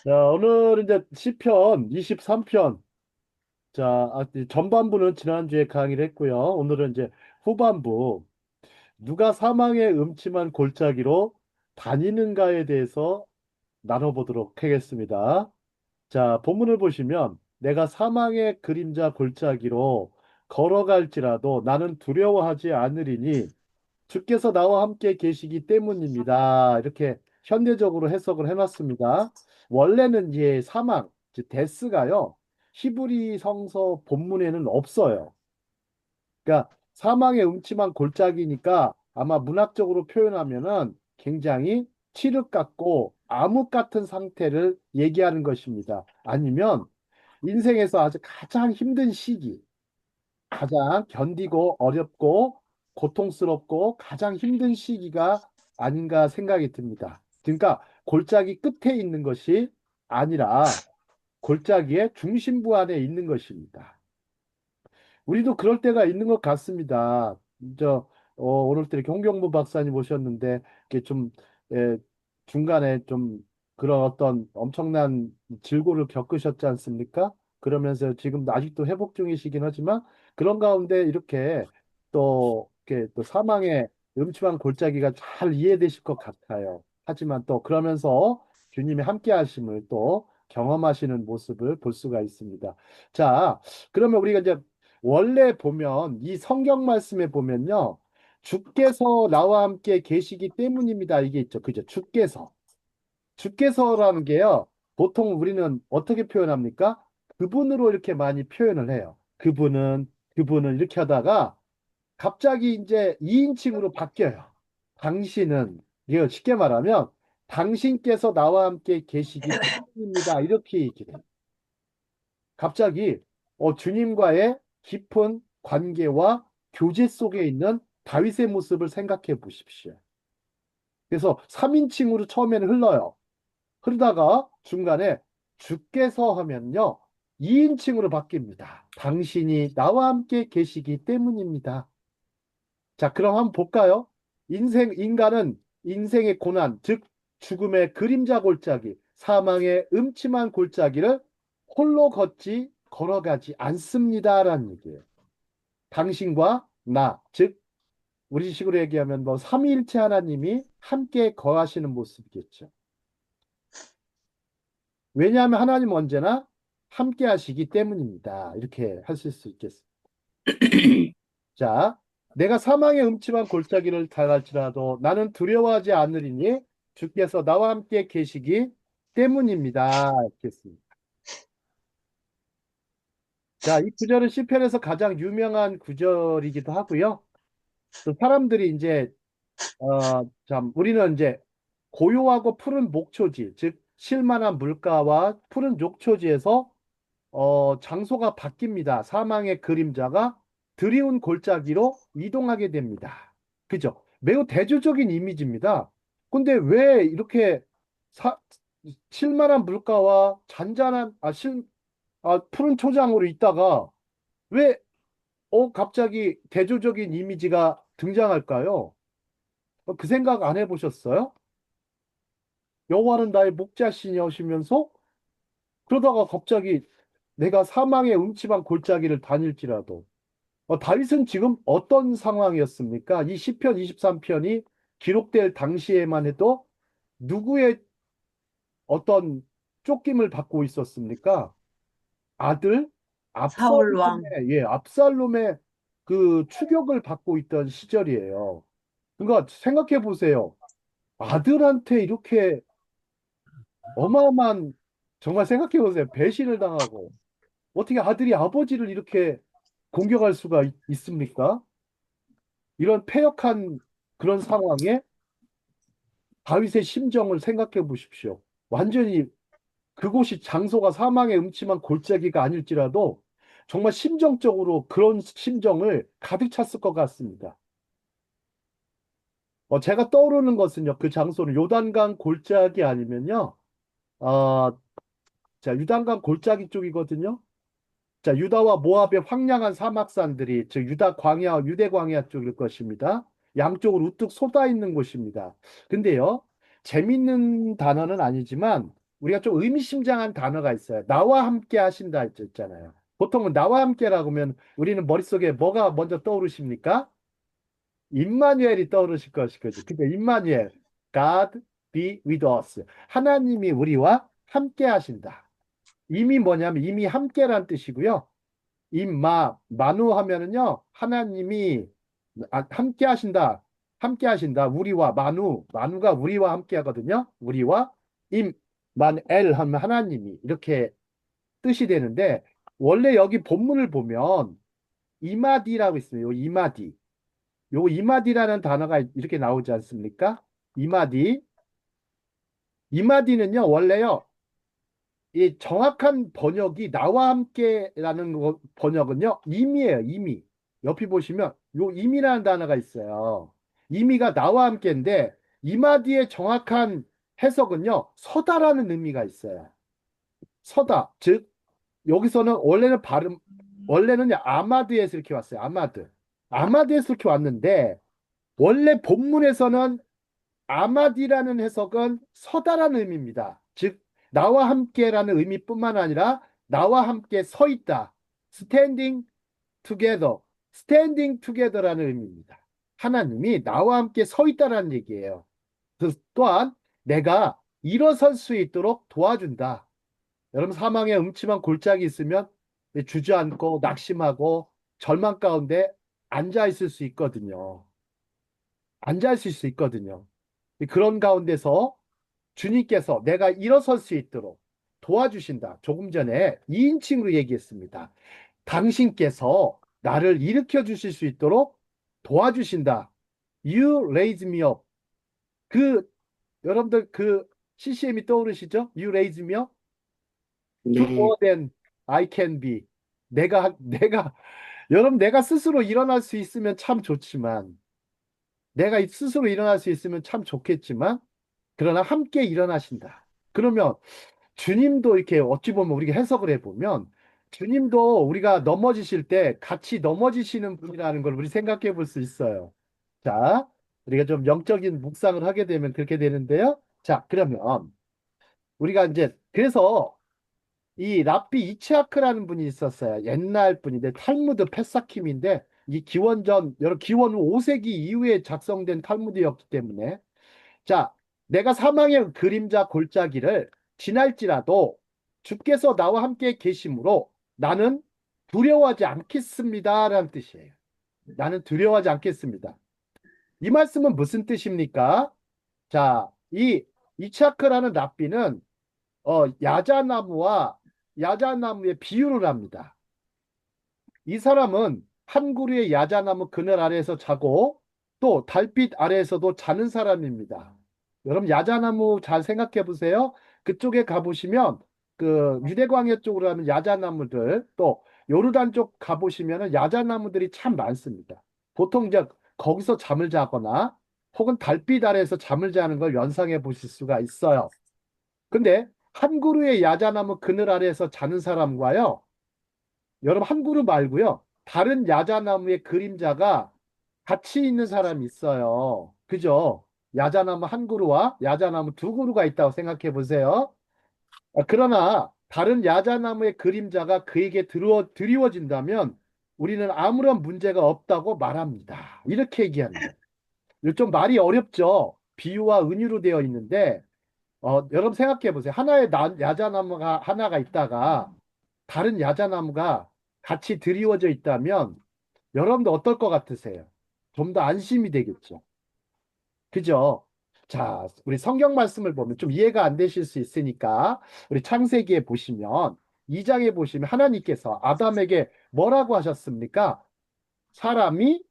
자, 오늘 이제 시편 23편. 자, 이 전반부는 지난주에 강의를 했고요. 오늘은 이제 후반부. 누가 사망의 음침한 골짜기로 다니는가에 대해서 나눠보도록 하겠습니다. 자, 본문을 보시면 내가 사망의 그림자 골짜기로 걸어갈지라도 나는 두려워하지 않으리니 주께서 나와 함께 계시기 때문입니다. 이렇게 현대적으로 해석을 해놨습니다. 원래는 이제 사망, 즉 데스가요. 히브리 성서 본문에는 없어요. 그러니까 사망의 음침한 골짜기니까 아마 문학적으로 표현하면은 굉장히 칠흑 같고 암흑 같은 상태를 얘기하는 것입니다. 아니면 인생에서 아주 가장 힘든 시기, 가장 견디고 어렵고 고통스럽고 가장 힘든 시기가 아닌가 생각이 듭니다. 그러니까 골짜기 끝에 있는 것이 아니라 골짜기의 중심부 안에 있는 것입니다. 우리도 그럴 때가 있는 것 같습니다. 오늘 때 이렇게 홍경무 박사님 오셨는데 이렇게 좀 예, 중간에 좀 그런 어떤 엄청난 질고를 겪으셨지 않습니까? 그러면서 지금 아직도 회복 중이시긴 하지만 그런 가운데 이렇게 이렇게 또 사망의 음침한 골짜기가 잘 이해되실 것 같아요. 하지만 또 그러면서 주님의 함께 하심을 또 경험하시는 모습을 볼 수가 있습니다. 자, 그러면 우리가 이제 원래 보면 이 성경 말씀에 보면요. 주께서 나와 함께 계시기 때문입니다. 이게 있죠. 그죠? 주께서. 주께서라는 게요. 보통 우리는 어떻게 표현합니까? 그분으로 이렇게 많이 표현을 해요. 그분은 이렇게 하다가 갑자기 이제 2인칭으로 바뀌어요. 당신은, 이거 쉽게 말하면 당신께서 나와 함께 계시기 때문입니다. 이렇게 얘기해요. 갑자기 주님과의 깊은 관계와 교제 속에 있는 다윗의 모습을 생각해 보십시오. 그래서 3인칭으로 처음에는 흘러요. 흐르다가 중간에 주께서 하면요. 2인칭으로 바뀝니다. 당신이 나와 함께 계시기 때문입니다. 자, 그럼 한번 볼까요? 인간은 인생의 고난, 즉 죽음의 그림자 골짜기, 사망의 음침한 골짜기를 홀로 걸어가지 않습니다라는 얘기예요. 당신과 나, 즉 우리 식으로 얘기하면 뭐 삼위일체 하나님이 함께 거하시는 모습이겠죠. 왜냐하면 하나님은 언제나 함께 하시기 때문입니다. 이렇게 하실 수 있겠습니다. 자, 내가 사망의 음침한 골짜기를 갈지라도 나는 두려워하지 않으리니 주께서 나와 함께 계시기 때문입니다. 이렇게 했습니다. 자, 이 구절은 시편에서 가장 유명한 구절이기도 하고요. 또 사람들이 이제 참 우리는 이제 고요하고 푸른 목초지, 즉 쉴만한 물가와 푸른 녹초지에서 장소가 바뀝니다. 사망의 그림자가 드리운 골짜기로 이동하게 됩니다. 그죠? 매우 대조적인 이미지입니다. 근데 왜 이렇게 사, 쉴만한 물가와 푸른 초장으로 있다가 왜 갑자기 대조적인 이미지가 등장할까요? 그 생각 안 해보셨어요? 여호와는 나의 목자시니시면서 그러다가 갑자기 내가 사망의 음침한 골짜기를 다닐지라도 다윗은 지금 어떤 상황이었습니까? 이 시편 23편이 기록될 당시에만 해도 누구의 어떤 쫓김을 받고 있었습니까? 아들 사울 왕. 압살롬의 그 추격을 받고 있던 시절이에요. 그러니까 생각해 보세요. 아들한테 이렇게 어마어마한 정말 생각해 보세요. 배신을 당하고 어떻게 아들이 아버지를 이렇게 공격할 수가 있습니까? 이런 패역한 그런 상황에 다윗의 심정을 생각해 보십시오. 완전히 그곳이 장소가 사망의 음침한 골짜기가 아닐지라도 정말 심정적으로 그런 심정을 가득 찼을 것 같습니다. 제가 떠오르는 것은요, 그 장소는 요단강 골짜기 아니면요, 어, 자, 유단강 골짜기 쪽이거든요. 자, 유다와 모압의 황량한 사막산들이, 즉, 유대 광야 쪽일 것입니다. 양쪽으로 우뚝 쏟아 있는 곳입니다. 근데요, 재밌는 단어는 아니지만, 우리가 좀 의미심장한 단어가 있어요. 나와 함께 하신다 했잖아요. 보통은 나와 함께라고 하면 우리는 머릿속에 뭐가 먼저 떠오르십니까? 임마누엘이 떠오르실 것이거든요. 그러니까 임마누엘, God be with us. 하나님이 우리와 함께 하신다. 이미 뭐냐면 이미 함께란 뜻이고요. 마누 하면은요, 하나님이 함께 하신다. 함께 하신다. 우리와 마누가 우리와 함께 하거든요. 우리와 엘 하면 하나님이 이렇게 뜻이 되는데, 원래 여기 본문을 보면 이마디라고 있어요. 요 이마디. 요 이마디라는 단어가 이렇게 나오지 않습니까? 이마디. 이마디는요, 원래요, 이 정확한 번역이 나와 함께라는 번역은요, 임이에요, 임이. 옆에 보시면 요 임이라는 단어가 있어요. 임이가 나와 함께인데, 이마디의 정확한 해석은요, 서다라는 의미가 있어요. 서다. 즉, 여기서는 원래는 아마드에서 이렇게 왔어요. 아마드. 아마드에서 이렇게 왔는데, 원래 본문에서는 아마디라는 해석은 서다라는 의미입니다. 즉, 나와 함께라는 의미뿐만 아니라 나와 함께 서 있다. standing together. standing together라는 의미입니다. 하나님이 나와 함께 서 있다라는 얘기예요. 또한 내가 일어설 수 있도록 도와준다. 여러분 사망에 음침한 골짜기 있으면 주저앉고 낙심하고 절망 가운데 앉아 있을 수 있거든요. 앉아 있을 수 있거든요. 그런 가운데서 주님께서 내가 일어설 수 있도록 도와주신다. 조금 전에 2인칭으로 얘기했습니다. 당신께서 나를 일으켜 주실 수 있도록 도와주신다. You raise me up. 그 여러분들 그 CCM이 떠오르시죠? You raise me up. Do 네, more than I can be. 내가 여러분 내가 스스로 일어날 수 있으면 참 좋지만 내가 스스로 일어날 수 있으면 참 좋겠지만 그러나 함께 일어나신다. 그러면 주님도 이렇게 어찌 보면 우리가 해석을 해보면 주님도 우리가 넘어지실 때 같이 넘어지시는 분이라는 걸 우리 생각해 볼 수 있어요. 자, 우리가 좀 영적인 묵상을 하게 되면 그렇게 되는데요. 자, 그러면 우리가 이제 그래서 이 랍비 이츠하크라는 분이 있었어요. 옛날 분인데 탈무드 페사킴인데 이 기원전 여러 기원 후 5세기 이후에 작성된 탈무드였기 때문에 자, 내가 사망의 그림자 골짜기를 지날지라도 주께서 나와 함께 계심으로 나는 두려워하지 않겠습니다. 라는 뜻이에요. 나는 두려워하지 않겠습니다. 이 말씀은 무슨 뜻입니까? 자, 이 이차크라는 랍비는 야자나무의 비유를 합니다. 이 사람은 한 그루의 야자나무 그늘 아래에서 자고 또 달빛 아래에서도 자는 사람입니다. 여러분 야자나무 잘 생각해 보세요. 그쪽에 가보시면 그 유대광야 쪽으로 가면 야자나무들 또 요르단 쪽 가보시면 야자나무들이 참 많습니다. 보통 이제 거기서 잠을 자거나 혹은 달빛 아래에서 잠을 자는 걸 연상해 보실 수가 있어요. 근데 한 그루의 야자나무 그늘 아래에서 자는 사람과요. 여러분 한 그루 말고요. 다른 야자나무의 그림자가 같이 있는 사람이 있어요. 그죠? 야자나무 한 그루와 야자나무 두 그루가 있다고 생각해 보세요. 그러나 다른 야자나무의 그림자가 그에게 드리워진다면 우리는 아무런 문제가 없다고 말합니다. 이렇게 얘기하는 거예요. 이거 좀 말이 어렵죠? 비유와 은유로 되어 있는데 여러분 생각해 보세요. 하나의 야자나무가 하나가 있다가 다른 야자나무가 같이 드리워져 있다면 여러분도 어떨 것 같으세요? 좀 더 안심이 되겠죠. 그죠? 자, 우리 성경 말씀을 보면 좀 이해가 안 되실 수 있으니까 우리 창세기에 보시면 2장에 보시면 하나님께서 아담에게 뭐라고 하셨습니까? 사람이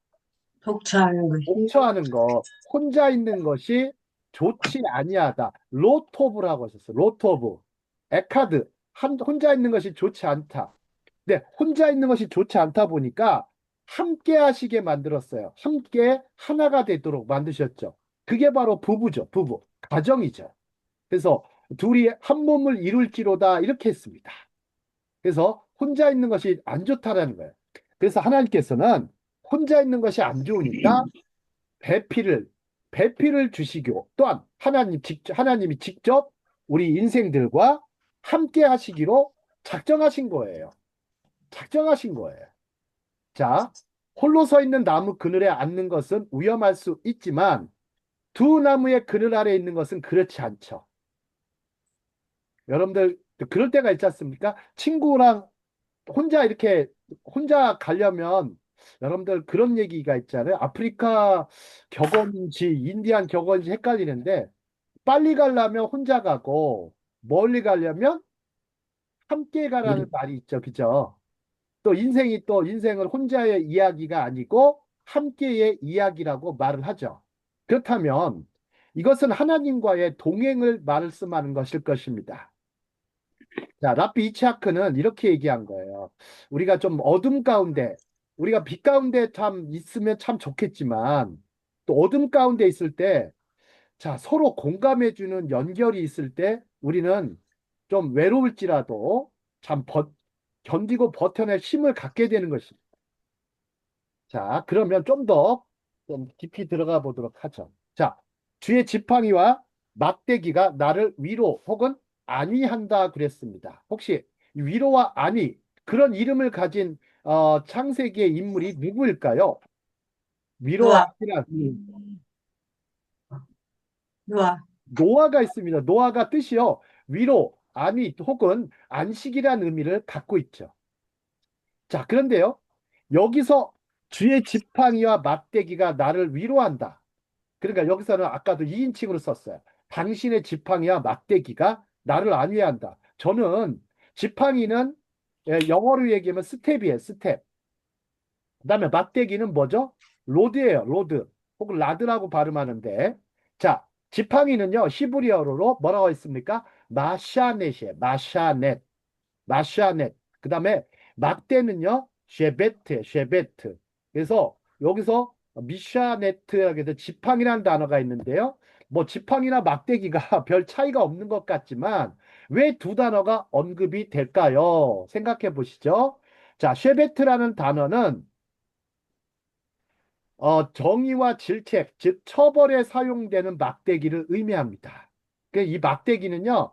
독처하는 것이 옥처하는 것, 혼자 있는 것이 좋지 아니하다. 로토브라고 하셨어요. 로토브. 에카드. 혼자 있는 것이 좋지 않다. 네, 혼자 있는 것이 좋지 않다 보니까 함께 하시게 만들었어요. 함께 하나가 되도록 만드셨죠. 그게 바로 부부죠. 부부. 가정이죠. 그래서 둘이 한 몸을 이룰지로다 이렇게 했습니다. 그래서 혼자 있는 것이 안 좋다라는 거예요. 그래서 하나님께서는 혼자 있는 것이 안 좋으니까 배필을 배필을 주시고 또한 하나님이 직접 우리 인생들과 함께 하시기로 작정하신 거예요. 작정하신 거예요. 자, 홀로 서 있는 나무 그늘에 앉는 것은 위험할 수 있지만 두 나무의 그늘 아래 있는 것은 그렇지 않죠. 여러분들 그럴 때가 있지 않습니까? 친구랑 혼자 이렇게 혼자 가려면 여러분들 그런 얘기가 있잖아요. 아프리카 격언인지 인디안 격언인지 헷갈리는데 빨리 가려면 혼자 가고 멀리 가려면 함께 가라는 말이 있죠. 그죠? 또 인생이 또 인생은 혼자의 이야기가 아니고 함께의 이야기라고 말을 하죠. 그렇다면 이것은 하나님과의 동행을 말씀하는 것일 것입니다. 자, 랍비 이츠하크는 이렇게 얘기한 거예요. 우리가 좀 어둠 가운데, 우리가 빛 가운데 참 있으면 참 좋겠지만, 또 어둠 가운데 있을 때, 자, 서로 공감해주는 연결이 있을 때, 우리는 좀 외로울지라도 견디고 버텨낼 힘을 갖게 되는 것입니다. 자, 그러면 좀 깊이 들어가 보도록 하죠. 자, 주의 지팡이와 막대기가 나를 위로 혹은 안위한다 그랬습니다. 혹시 이 위로와 안위 그런 이름을 가진 창세기의 인물이 누구일까요? 위로와 노아, 안위란 노아, 노아가 있습니다. 노아가 뜻이요. 위로, 안위 혹은 안식이라는 의미를 갖고 있죠. 자, 그런데요. 여기서 주의 지팡이와 막대기가 나를 위로한다. 그러니까 여기서는 아까도 2인칭으로 썼어요. 당신의 지팡이와 막대기가 나를 안위한다. 저는 지팡이는 영어로 얘기하면 스텝이에요. 스텝. 그다음에 막대기는 뭐죠? 로드예요. 로드. 혹은 라드라고 발음하는데 자, 지팡이는요. 히브리어로 뭐라고 했습니까? 마샤넷이에요. 마샤넷. 마샤넷. 그 다음에 막대는요, 쉐베트예요, 쉐베트. 그래서 여기서 미샤네트라고 해서 지팡이라는 단어가 있는데요. 뭐 지팡이나 막대기가 별 차이가 없는 것 같지만 왜 두 단어가 언급이 될까요? 생각해 보시죠. 자, 쉐베트라는 단어는 정의와 질책, 즉 처벌에 사용되는 막대기를 의미합니다. 이 막대기는요,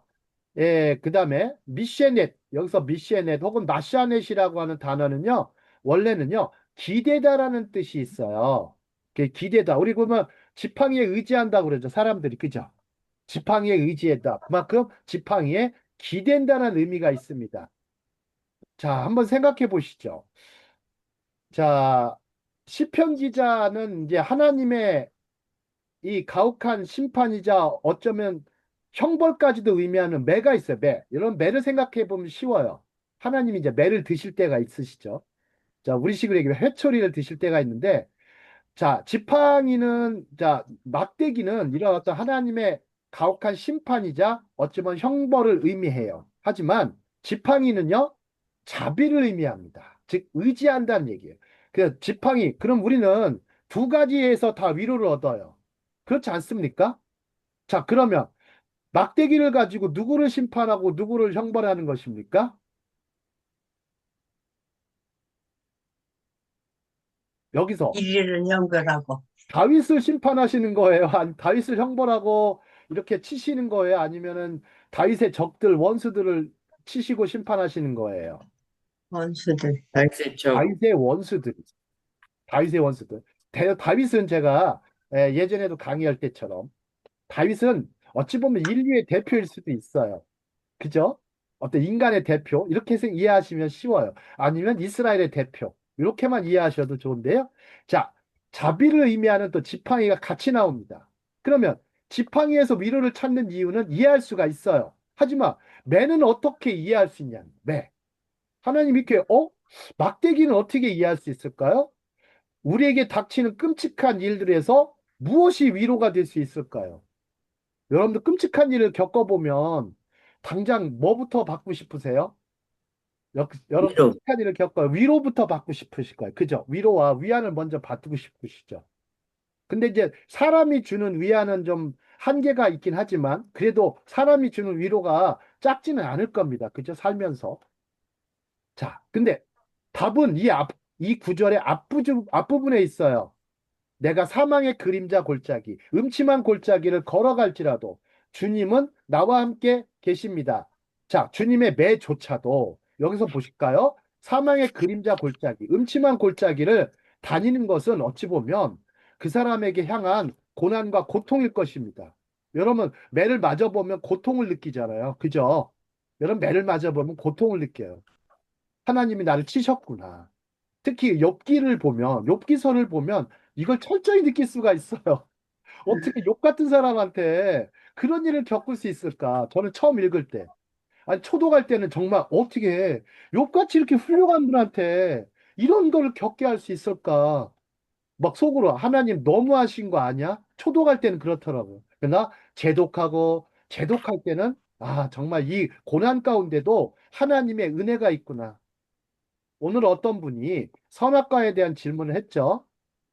그 다음에 미쉐넷, 여기서 미쉐넷 혹은 마샤넷이라고 하는 단어는요, 원래는요, 기대다라는 뜻이 있어요. 기대다. 우리 그러면 지팡이에 의지한다고 그러죠. 사람들이. 그죠? 지팡이에 의지했다. 그만큼 지팡이에 기댄다는 의미가 있습니다. 자, 한번 생각해 보시죠. 자, 시편 기자는 이제 하나님의 이 가혹한 심판이자 어쩌면 형벌까지도 의미하는 매가 있어요. 매. 이런 매를 생각해 보면 쉬워요. 하나님이 이제 매를 드실 때가 있으시죠. 자, 우리식으로 얘기하면 회초리를 드실 때가 있는데, 자, 지팡이는, 자, 막대기는 이런 어떤 하나님의 가혹한 심판이자 어쩌면 형벌을 의미해요. 하지만 지팡이는요, 자비를 의미합니다. 즉, 의지한다는 얘기예요. 그 지팡이, 그럼 우리는 두 가지에서 다 위로를 얻어요. 그렇지 않습니까? 자, 그러면 막대기를 가지고 누구를 심판하고 누구를 형벌하는 것입니까? 여기서 이리를 연결하고, 다윗을 심판하시는 거예요? 아니, 다윗을 형벌하고 이렇게 치시는 거예요? 아니면은 다윗의 적들, 원수들을 치시고 심판하시는 거예요? 원수들. 알겠죠. 다윗의 원수들, 다윗의 원수들. 다윗은 제가 예전에도 강의할 때처럼 다윗은 어찌 보면 인류의 대표일 수도 있어요. 그죠? 어떤 인간의 대표 이렇게 해서 이해하시면 쉬워요. 아니면 이스라엘의 대표 이렇게만 이해하셔도 좋은데요. 자, 자비를 의미하는 또 지팡이가 같이 나옵니다. 그러면 지팡이에서 위로를 찾는 이유는 이해할 수가 있어요. 하지만 매는 어떻게 이해할 수 있냐? 매. 하나님 이렇게 막대기는 어떻게 이해할 수 있을까요? 우리에게 닥치는 끔찍한 일들에서 무엇이 위로가 될 수 있을까요? 여러분들 끔찍한 일을 겪어보면 당장 뭐부터 받고 싶으세요? 여러분 위로. 끔찍한 일을 겪어요. 위로부터 받고 싶으실 거예요. 그죠? 위로와 위안을 먼저 받고 싶으시죠. 근데 이제 사람이 주는 위안은 좀 한계가 있긴 하지만 그래도 사람이 주는 위로가 작지는 않을 겁니다. 그죠? 살면서. 자, 근데 답은 이 구절의 앞부분에 있어요. 내가 사망의 그림자 골짜기, 음침한 골짜기를 걸어갈지라도 주님은 나와 함께 계십니다. 자, 주님의 매조차도 여기서 보실까요? 사망의 그림자 골짜기, 음침한 골짜기를 다니는 것은 어찌 보면 그 사람에게 향한 고난과 고통일 것입니다. 여러분, 매를 맞아보면 고통을 느끼잖아요. 그죠? 여러분, 매를 맞아보면 고통을 느껴요. 하나님이 나를 치셨구나. 특히 욥기를 보면, 욥기서를 보면 이걸 철저히 느낄 수가 있어요. 어떻게 욥 같은 사람한테 그런 일을 겪을 수 있을까? 저는 처음 읽을 때. 아니, 초독할 때는 정말 어떻게 욥같이 이렇게 훌륭한 분한테 이런 걸 겪게 할 수 있을까? 막 속으로 하나님 너무하신 거 아니야? 초독할 때는 그렇더라고요. 그러나 제독할 때는 아, 정말 이 고난 가운데도 하나님의 은혜가 있구나. 오늘 어떤 분이 선악과에 대한 질문을 했죠.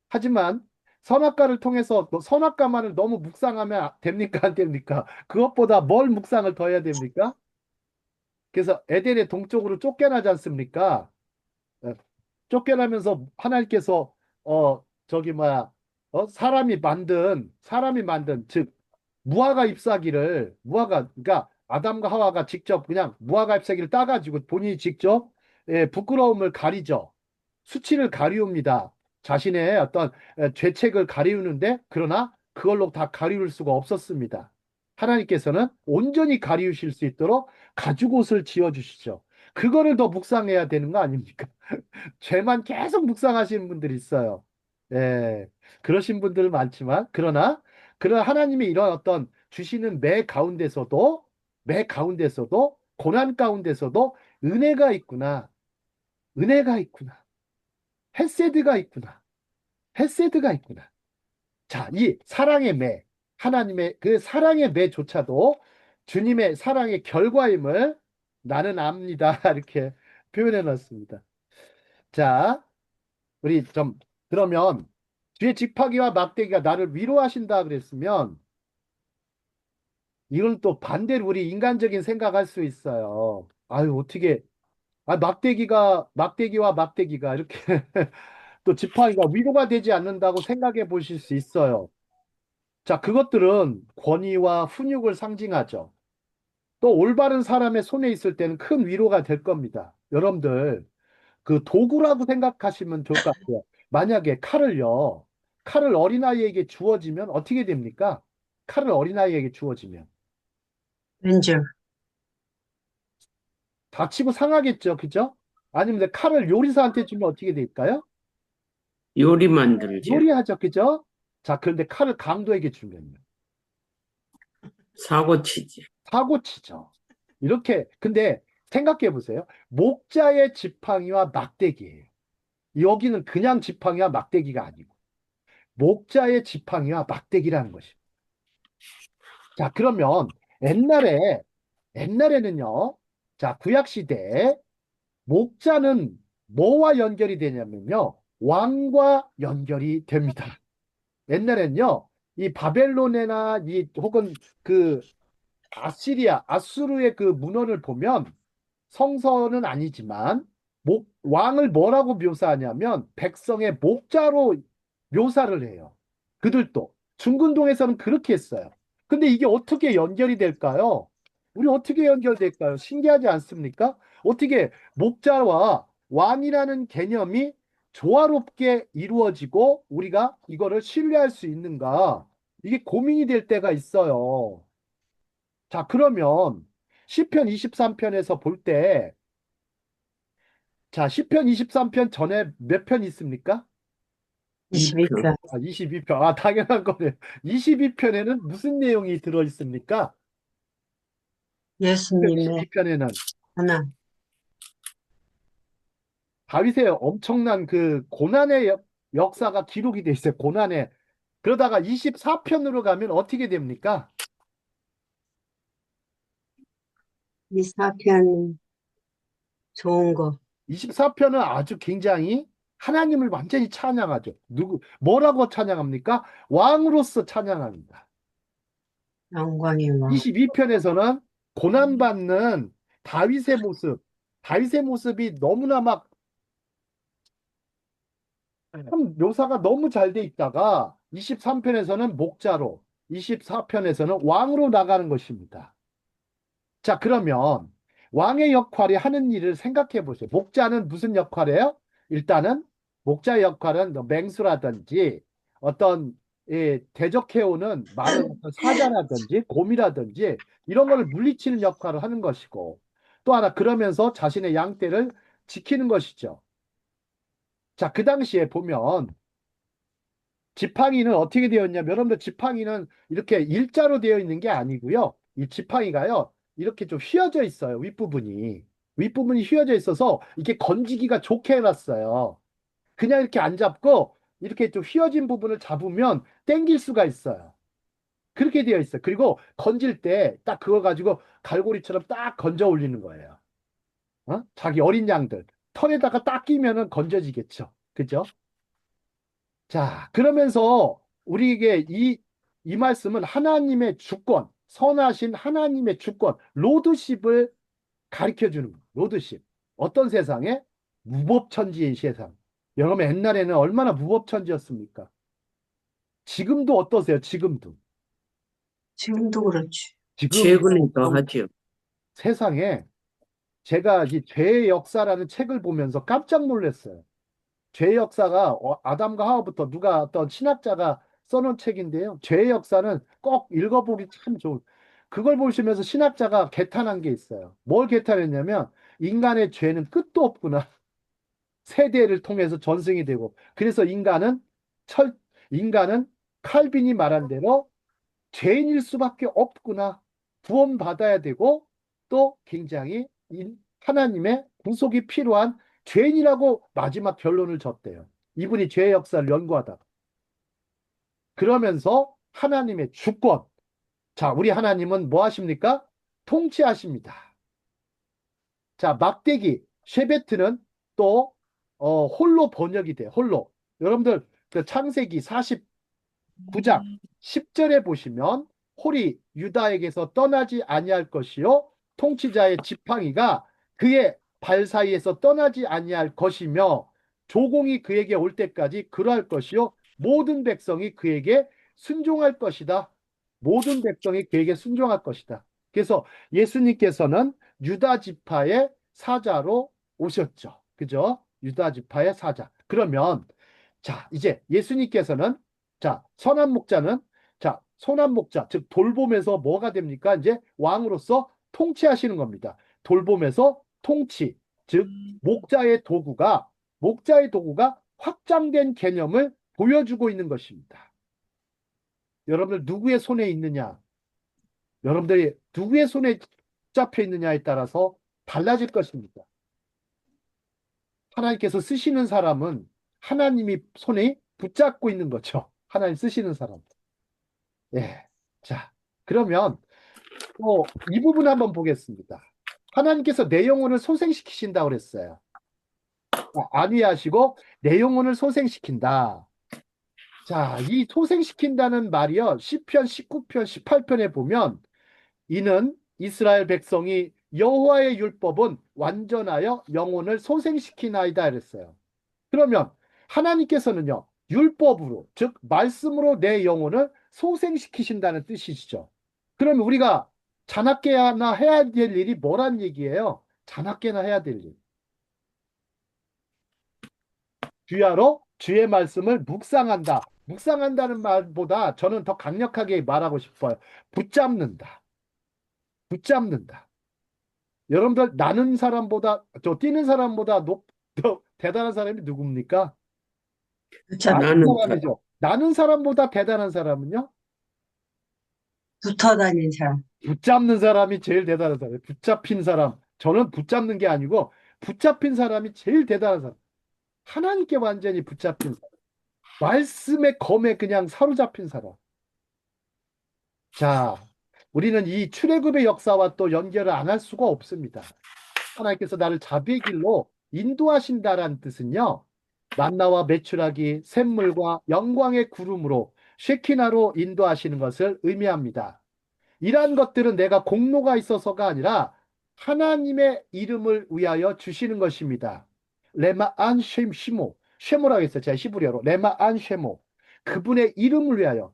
하지만 선악과를 통해서 선악과만을 너무 묵상하면 됩니까? 안 됩니까? 그것보다 뭘 묵상을 더 해야 됩니까? 그래서 에덴의 동쪽으로 쫓겨나지 않습니까? 예, 쫓겨나면서 하나님께서 저기 뭐야 사람이 만든 즉 무화과 잎사귀를 그러니까 아담과 하와가 직접 그냥 무화과 잎사귀를 따가지고 본인이 직접 부끄러움을 가리죠. 수치를 가리웁니다. 자신의 어떤 죄책을 가리우는데 그러나 그걸로 다 가리울 수가 없었습니다. 하나님께서는 온전히 가리우실 수 있도록 가죽옷을 지어주시죠. 그거를 더 묵상해야 되는 거 아닙니까? 죄만 계속 묵상하시는 분들이 있어요. 예, 그러신 분들 많지만 그러나 하나님이 이런 어떤 주시는 매 가운데서도 고난 가운데서도 은혜가 있구나. 은혜가 있구나. 헤세드가 있구나. 헤세드가 있구나. 자, 이 사랑의 매, 하나님의 그 사랑의 매조차도 주님의 사랑의 결과임을 나는 압니다. 이렇게 표현해 놨습니다. 자, 우리 좀 그러면 뒤에 지팡이와 막대기가 나를 위로하신다 그랬으면 이건 또 반대로 우리 인간적인 생각할 수 있어요. 아유, 어떻게 막대기와 막대기가 이렇게 또 지팡이가 위로가 되지 않는다고 생각해 보실 수 있어요. 자, 그것들은 권위와 훈육을 상징하죠. 또 올바른 사람의 손에 있을 때는 큰 위로가 될 겁니다. 여러분들, 그 도구라고 생각하시면 좋을 것 같아요. 만약에 칼을 어린아이에게 주어지면 어떻게 됩니까? 칼을 어린아이에게 주어지면 렌즈, 다치고 상하겠죠. 그죠? 아니면 칼을 요리사한테 주면 어떻게 될까요? 요리 만들죠. 요리하죠. 그죠? 자, 그런데 칼을 강도에게 주면요. 사고 치지. 사고 치죠. 이렇게, 근데 생각해 보세요. 목자의 지팡이와 막대기예요. 여기는 그냥 지팡이와 막대기가 아니고, 목자의 지팡이와 막대기라는 것입니다. 자, 그러면 옛날에는요, 자, 구약시대에 목자는 뭐와 연결이 되냐면요, 왕과 연결이 됩니다. 옛날엔요, 이 바벨론이나 혹은 그 아수르의 그 문헌을 보면 성서는 아니지만 왕을 뭐라고 묘사하냐면 백성의 목자로 묘사를 해요. 그들도 중근동에서는 그렇게 했어요. 근데 이게 어떻게 연결이 될까요? 우리 어떻게 연결될까요? 신기하지 않습니까? 어떻게 목자와 왕이라는 개념이 조화롭게 이루어지고 우리가 이거를 신뢰할 수 있는가? 이게 고민이 될 때가 있어요. 자, 그러면 시편 23편에서 볼 때, 자, 시편 23편 전에 몇 편 있습니까? 22편. 22편. 아, 당연한 거네요. 22편에는 무슨 내용이 들어 있습니까? 예수님의 22편에는 하나, 다윗의 엄청난 그 고난의 역사가 기록이 돼 있어요. 고난의. 그러다가 24편으로 가면 어떻게 됩니까? 24편 좋은 거, 24편은 아주 굉장히 하나님을 완전히 찬양하죠. 뭐라고 찬양합니까? 왕으로서 찬양합니다. 영광의 왕. 22편에서는 고난받는 다윗의 모습, 다윗의 모습이 너무나 막 참 묘사가 너무 잘 돼 있다가 23편에서는 목자로, 24편에서는 왕으로 나가는 것입니다. 자, 그러면 왕의 역할이 하는 일을 생각해 보세요. 목자는 무슨 역할이에요? 일단은 목자의 역할은 뭐 맹수라든지 어떤 대적해오는 많은 어떤 사자라든지 곰이라든지 이런 거를 물리치는 역할을 하는 것이고 또 하나 그러면서 자신의 양떼를 지키는 것이죠. 자, 그 당시에 보면 지팡이는 어떻게 되어 있냐면 여러분들 지팡이는 이렇게 일자로 되어 있는 게 아니고요. 이 지팡이가요. 이렇게 좀 휘어져 있어요. 윗부분이. 윗부분이 휘어져 있어서 이게 건지기가 좋게 해놨어요. 그냥 이렇게 안 잡고 이렇게 좀 휘어진 부분을 잡으면 당길 수가 있어요. 그렇게 되어 있어요. 그리고 건질 때 딱 그거 가지고 갈고리처럼 딱 건져 올리는 거예요. 어? 자기 어린 양들. 털에다가 딱 끼면은 건져지겠죠. 그죠? 자, 그러면서 우리에게 이 말씀은 하나님의 주권, 선하신 하나님의 주권, 로드십을 가르쳐 주는 거예요. 로드십. 어떤 세상에? 무법천지의 세상. 여러분 옛날에는 얼마나 무법천지였습니까? 지금도 어떠세요? 지금도. 지금도 그렇지. 최근에 지금도 더 하죠. 세상에 제가 이 죄의 역사라는 책을 보면서 깜짝 놀랐어요. 죄의 역사가 아담과 하와부터 누가 어떤 신학자가 써놓은 책인데요. 죄의 역사는 꼭 읽어보기 참 좋은. 그걸 보시면서 신학자가 개탄한 게 있어요. 뭘 개탄했냐면 인간의 죄는 끝도 없구나. 세대를 통해서 전승이 되고 그래서 철 인간은 칼빈이 말한 대로 죄인일 수밖에 없구나. 구원받아야 되고 또 굉장히 하나님의 구속이 필요한 죄인이라고 마지막 결론을 졌대요. 이분이 죄의 역사를 연구하다가. 그러면서 하나님의 주권. 자, 우리 하나님은 뭐 하십니까? 통치하십니다. 자, 막대기, 쉐베트는 또 홀로 번역이 돼. 홀로. 여러분들 그 창세기 9장 10절에 보시면 홀이 유다에게서 떠나지 아니할 것이요 통치자의 지팡이가 그의 발 사이에서 떠나지 아니할 것이며 조공이 그에게 올 때까지 그러할 것이요 모든 백성이 그에게 순종할 것이다. 모든 백성이 그에게 순종할 것이다. 그래서 예수님께서는 유다 지파의 사자로 오셨죠. 그죠? 유다 지파의 사자. 그러면 자, 이제 예수님께서는 자, 선한 목자는 자, 선한 목자, 즉 돌봄에서 뭐가 됩니까? 이제 왕으로서 통치하시는 겁니다. 돌봄에서 통치, 즉 목자의 도구가 확장된 개념을 보여주고 있는 것입니다. 여러분들 누구의 손에 있느냐? 여러분들이 누구의 손에 잡혀 있느냐에 따라서 달라질 것입니다. 하나님께서 쓰시는 사람은 하나님이 손에 붙잡고 있는 거죠. 하나님 쓰시는 사람. 예. 자, 그러면 이 부분 한번 보겠습니다. 하나님께서 내 영혼을 소생시키신다고 그랬어요. 안위하시고 내 영혼을 소생시킨다. 자, 이 소생시킨다는 말이요. 시편 19편, 18편에 보면 이는 이스라엘 백성이 여호와의 율법은 완전하여 영혼을 소생시키나이다 그랬어요. 그러면 하나님께서는요. 율법으로 즉 말씀으로 내 영혼을 소생시키신다는 뜻이시죠. 그러면 우리가 자나깨나 해야 될 일이 뭐란 얘기예요? 자나깨나 해야 될 일. 주야로 주의 말씀을 묵상한다. 묵상한다는 말보다 저는 더 강력하게 말하고 싶어요. 붙잡는다. 붙잡는다. 여러분들 나는 사람보다 뛰는 사람보다 더 대단한 사람이 누굽니까? 붙잡, 나는 나는 사람이죠. 나는 사람보다 대단한 사람은요? 붙어 다니는 사람. 붙잡는 사람이 제일 대단한 사람이에요. 붙잡힌 사람. 저는 붙잡는 게 아니고 붙잡힌 사람이 제일 대단한 사람. 하나님께 완전히 붙잡힌 사람. 말씀의 검에 그냥 사로잡힌 사람. 자, 우리는 이 출애굽의 역사와 또 연결을 안 할 수가 없습니다. 하나님께서 나를 자비의 길로 인도하신다라는 뜻은요. 만나와 메추라기, 샘물과 영광의 구름으로 쉐키나로 인도하시는 것을 의미합니다. 이러한 것들은 내가 공로가 있어서가 아니라 하나님의 이름을 위하여 주시는 것입니다. 레마안 쉐모라고 했어요. 제가 히브리어로 레마안 쉐모. 그분의 이름을 위하여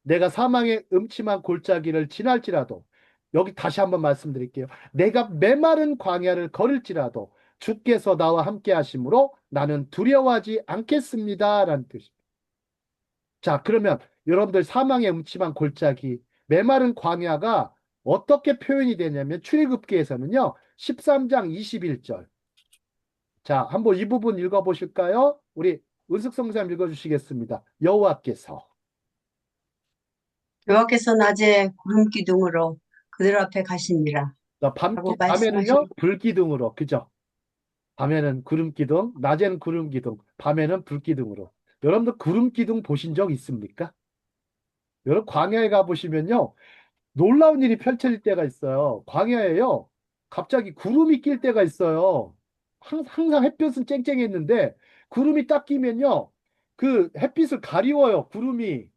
내가 사망의 음침한 골짜기를 지날지라도, 여기 다시 한번 말씀드릴게요. 내가 메마른 광야를 걸을지라도 주께서 나와 함께 하심으로 나는 두려워하지 않겠습니다. 라는 뜻입니다. 자, 그러면 여러분들 사망의 음침한 골짜기, 메마른 광야가 어떻게 표현이 되냐면 출애굽기에서는요. 13장 21절. 자, 한번 이 부분 읽어보실까요? 우리 은숙 성사님 읽어주시겠습니다. 여호와께서. 여호와께서 낮에 구름 기둥으로 그들 앞에 가시니라 자, 라고 밤에는요, 말씀하십니다. 불기둥으로. 그죠? 밤에는 구름기둥, 낮에는 구름기둥, 밤에는 불기둥으로. 여러분들 구름기둥 보신 적 있습니까? 여러분 광야에 가보시면요, 놀라운 일이 펼쳐질 때가 있어요. 광야에요, 갑자기 구름이 낄 때가 있어요. 항상 햇볕은 쨍쨍했는데, 구름이 딱 끼면요, 그 햇빛을 가리워요, 구름이.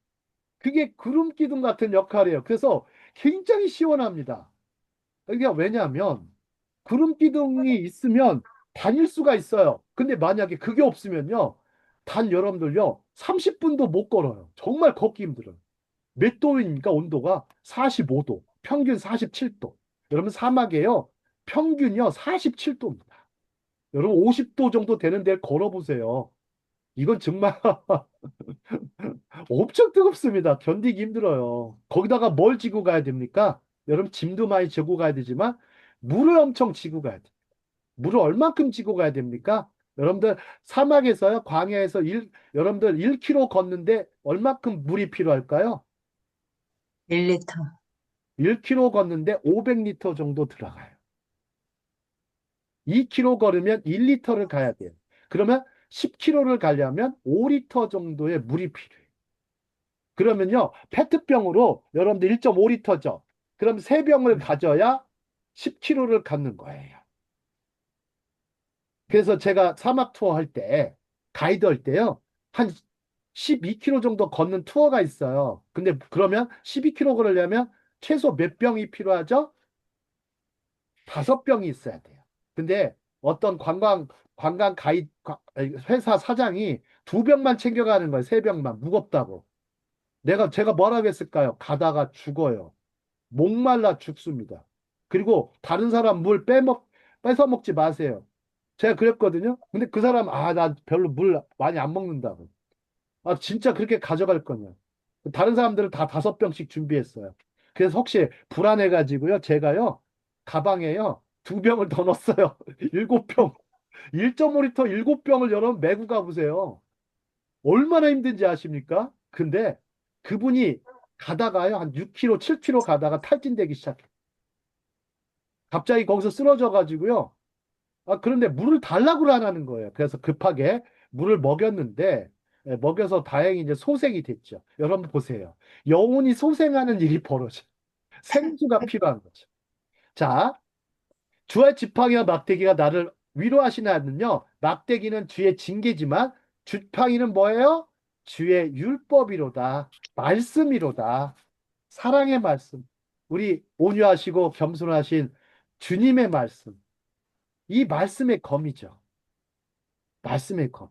그게 구름기둥 같은 역할이에요. 그래서 굉장히 시원합니다. 이게 왜냐하면 구름 기둥이 있으면 다닐 수가 있어요. 근데 만약에 그게 없으면요, 단 여러분들요 30분도 못 걸어요. 정말 걷기 힘들어요. 몇 도입니까? 온도가 45도, 평균 47도. 여러분 사막에요, 평균이요 47도입니다. 여러분 50도 정도 되는 데를 걸어보세요. 이건 정말 엄청 뜨겁습니다. 견디기 힘들어요. 거기다가 뭘 지고 가야 됩니까? 여러분 짐도 많이 지고 가야 되지만 물을 엄청 지고 가야 돼요. 물을 얼만큼 지고 가야 됩니까? 여러분들 사막에서요, 광야에서 여러분들 1km 걷는데 얼만큼 물이 필요할까요? 1리터. 1km 걷는데 500리터 정도 들어가요. 2km 걸으면 1리터를 가야 돼요. 그러면 10km를 가려면 5리터 정도의 물이 필요해요. 그러면요, 페트병으로 여러분들 1.5리터죠. 그럼 3병을 가져야 10km를 걷는 거예요. 그래서 제가 사막 투어 할 때, 가이드 할 때요, 한 12km 정도 걷는 투어가 있어요. 근데 그러면 12km 걸으려면 최소 몇 병이 필요하죠? 5병이 있어야 돼요. 근데 어떤 관광 회사 사장이 2병만 챙겨가는 거예요. 3병만. 무겁다고. 제가 뭐라고 했을까요? 가다가 죽어요. 목말라 죽습니다. 그리고 다른 사람 물 뺏어 먹지 마세요. 제가 그랬거든요. 근데 그 사람, 나 별로 물 많이 안 먹는다고. 진짜 그렇게 가져갈 거냐. 다른 사람들은 다 5병씩 준비했어요. 그래서 혹시 불안해가지고요, 제가요, 가방에요, 2병을 더 넣었어요. 7병. 1.5리터 7병을 여러분 메고 가보세요. 얼마나 힘든지 아십니까? 근데 그분이 가다가요, 한 6km, 7km 가다가 탈진되기 시작해. 갑자기 거기서 쓰러져 가지고요. 그런데 물을 달라고 안 하는 거예요. 그래서 급하게 물을 먹였는데, 먹여서 다행히 이제 소생이 됐죠. 여러분 보세요. 영혼이 소생하는 일이 벌어져. 생수가 필요한 거죠. 자, 주의 지팡이와 막대기가 나를 위로하시나는요. 막대기는 주의 징계지만 지팡이는 뭐예요? 주의 율법이로다. 말씀이로다. 사랑의 말씀. 우리 온유하시고 겸손하신 주님의 말씀. 이 말씀의 검이죠. 말씀의 검.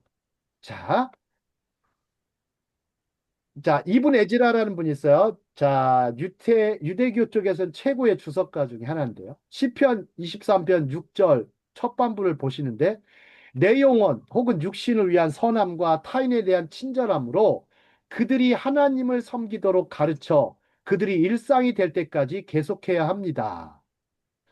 자, 이분 에즈라라는 분이 있어요. 자, 유대교 쪽에서는 최고의 주석가 중에 하나인데요. 시편 23편 6절 첫 반부를 보시는데, 내 영혼 혹은 육신을 위한 선함과 타인에 대한 친절함으로 그들이 하나님을 섬기도록 가르쳐 그들이 일상이 될 때까지 계속해야 합니다.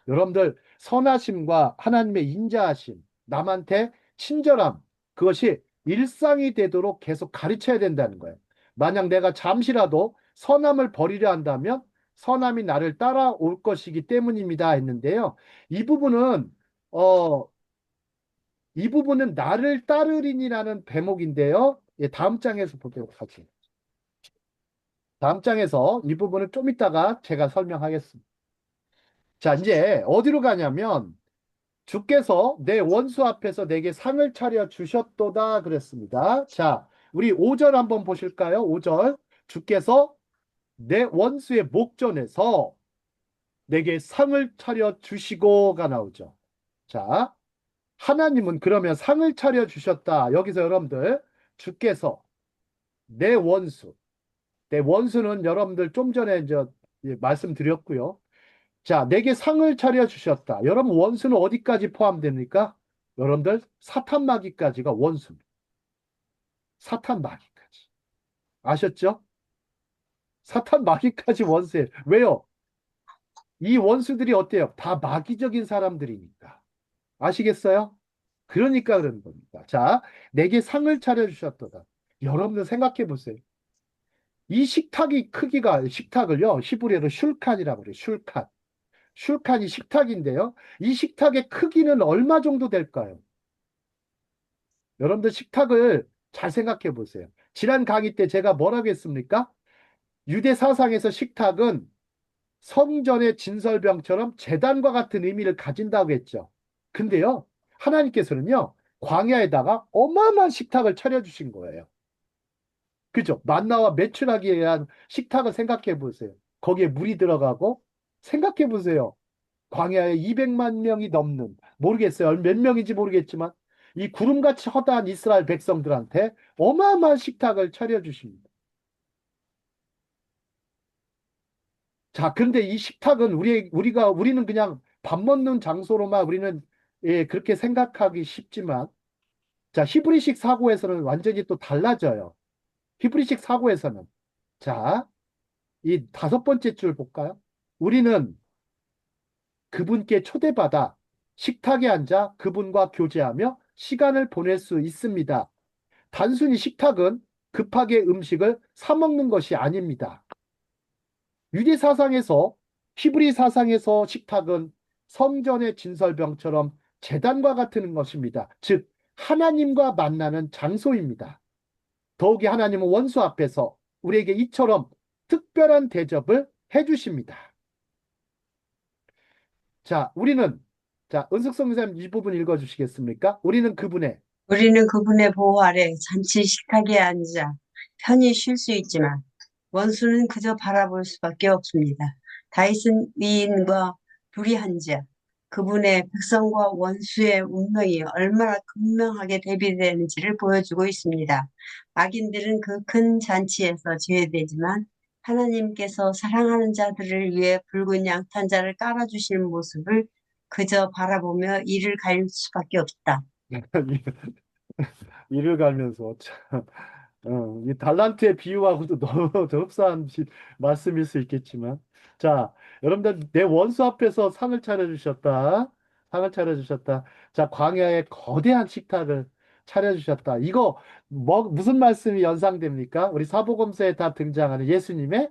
여러분들 선하심과 하나님의 인자하심, 남한테 친절함, 그것이 일상이 되도록 계속 가르쳐야 된다는 거예요. 만약 내가 잠시라도 선함을 버리려 한다면 선함이 나를 따라올 것이기 때문입니다 했는데요. 이 부분은 어, 이 부분은 나를 따르리니라는 대목인데요. 예, 다음 장에서 보도록 하죠. 다음 장에서 이 부분을 좀 이따가 제가 설명하겠습니다. 자, 이제 어디로 가냐면 주께서 내 원수 앞에서 내게 상을 차려 주셨도다 그랬습니다. 자, 우리 5절 한번 보실까요? 5절. 주께서 내 원수의 목전에서 내게 상을 차려 주시고가 나오죠. 자, 하나님은 그러면 상을 차려 주셨다. 여기서 여러분들 주께서 내 원수, 네, 원수는 여러분들 좀 전에 이제 말씀드렸고요. 자, 내게 상을 차려주셨다. 여러분, 원수는 어디까지 포함됩니까? 여러분들, 사탄 마귀까지가 원수입니다. 사탄 마귀까지. 아셨죠? 사탄 마귀까지 원수예요. 왜요? 이 원수들이 어때요? 다 마귀적인 사람들이니까. 아시겠어요? 그러니까 그러는 겁니다. 자, 내게 상을 차려주셨도다. 여러분들 생각해 보세요. 이 식탁이 크기가, 식탁을요, 히브리어로 슐칸이라고 그래요. 슐칸. 슐칸이 식탁인데요. 이 식탁의 크기는 얼마 정도 될까요? 여러분들 식탁을 잘 생각해 보세요. 지난 강의 때 제가 뭐라고 했습니까? 유대 사상에서 식탁은 성전의 진설병처럼 제단과 같은 의미를 가진다고 했죠. 근데요, 하나님께서는요, 광야에다가 어마어마한 식탁을 차려주신 거예요. 그죠? 만나와 매출하기 위한 식탁을 생각해 보세요. 거기에 물이 들어가고, 생각해 보세요. 광야에 200만 명이 넘는, 모르겠어요. 몇 명인지 모르겠지만, 이 구름같이 허다한 이스라엘 백성들한테 어마어마한 식탁을 차려주십니다. 자, 그런데 이 식탁은 우리는 그냥 밥 먹는 장소로만 우리는 그렇게 생각하기 쉽지만, 자, 히브리식 사고에서는 완전히 또 달라져요. 히브리식 사고에서는. 자, 이 다섯 번째 줄 볼까요? 우리는 그분께 초대받아 식탁에 앉아 그분과 교제하며 시간을 보낼 수 있습니다. 단순히 식탁은 급하게 음식을 사 먹는 것이 아닙니다. 유대 사상에서, 히브리 사상에서 식탁은 성전의 진설병처럼 제단과 같은 것입니다. 즉, 하나님과 만나는 장소입니다. 더욱이 하나님은 원수 앞에서 우리에게 이처럼 특별한 대접을 해주십니다. 자, 은숙성 선생님 이 부분 읽어주시겠습니까? 우리는 그분의 보호 아래 잔치 식탁에 앉아 편히 쉴 수 있지만 원수는 그저 바라볼 수밖에 없습니다. 다윗은 위인과 불의한 자, 그분의 백성과 원수의 운명이 얼마나 극명하게 대비되는지를 보여주고 있습니다. 악인들은 그 큰 잔치에서 제외되지만 하나님께서 사랑하는 자들을 위해 붉은 양탄자를 깔아주시는 모습을 그저 바라보며 이를 갈 수밖에 없다. 이를 갈면서 참, 이 달란트의 비유하고도 너무 흡사한 말씀일 수 있겠지만, 자, 여러분들 내 원수 앞에서 상을 차려주셨다. 상을 차려주셨다. 자, 광야에 거대한 식탁을 차려주셨다. 이거 무슨 말씀이 연상됩니까? 우리 사복음서에 다 등장하는 예수님의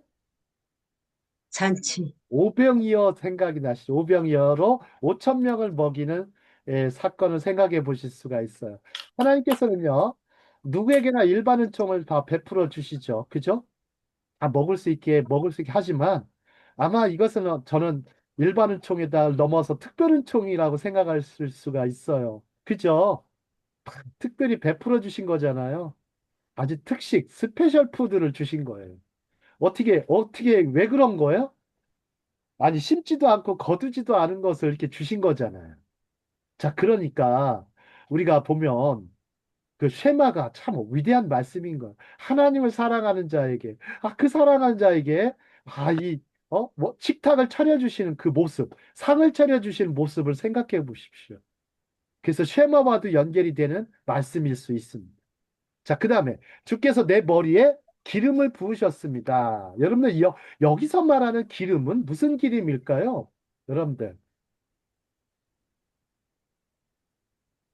잔치. 오병이어 생각이 나시죠? 오병이어로 5천 명을 먹이는 사건을 생각해 보실 수가 있어요. 하나님께서는요, 누구에게나 일반 은총을 다 베풀어 주시죠. 그죠? 다 먹을 수 있게 하지만 아마 이것은 저는 일반 은총에다 넘어서 특별 은총이라고 생각할 수가 있어요. 그죠? 특별히 베풀어 주신 거잖아요. 아주 스페셜 푸드를 주신 거예요. 왜 그런 거예요? 아니, 심지도 않고 거두지도 않은 것을 이렇게 주신 거잖아요. 자, 그러니까 우리가 보면 그 쉐마가 참 위대한 말씀인 거예요. 하나님을 사랑하는 자에게, 그 사랑하는 자에게, 식탁을 차려주시는 그 모습, 상을 차려주시는 모습을 생각해 보십시오. 그래서 쉐마와도 연결이 되는 말씀일 수 있습니다. 자, 그 다음에 주께서 내 머리에 기름을 부으셨습니다. 여러분들, 여기서 말하는 기름은 무슨 기름일까요? 여러분들,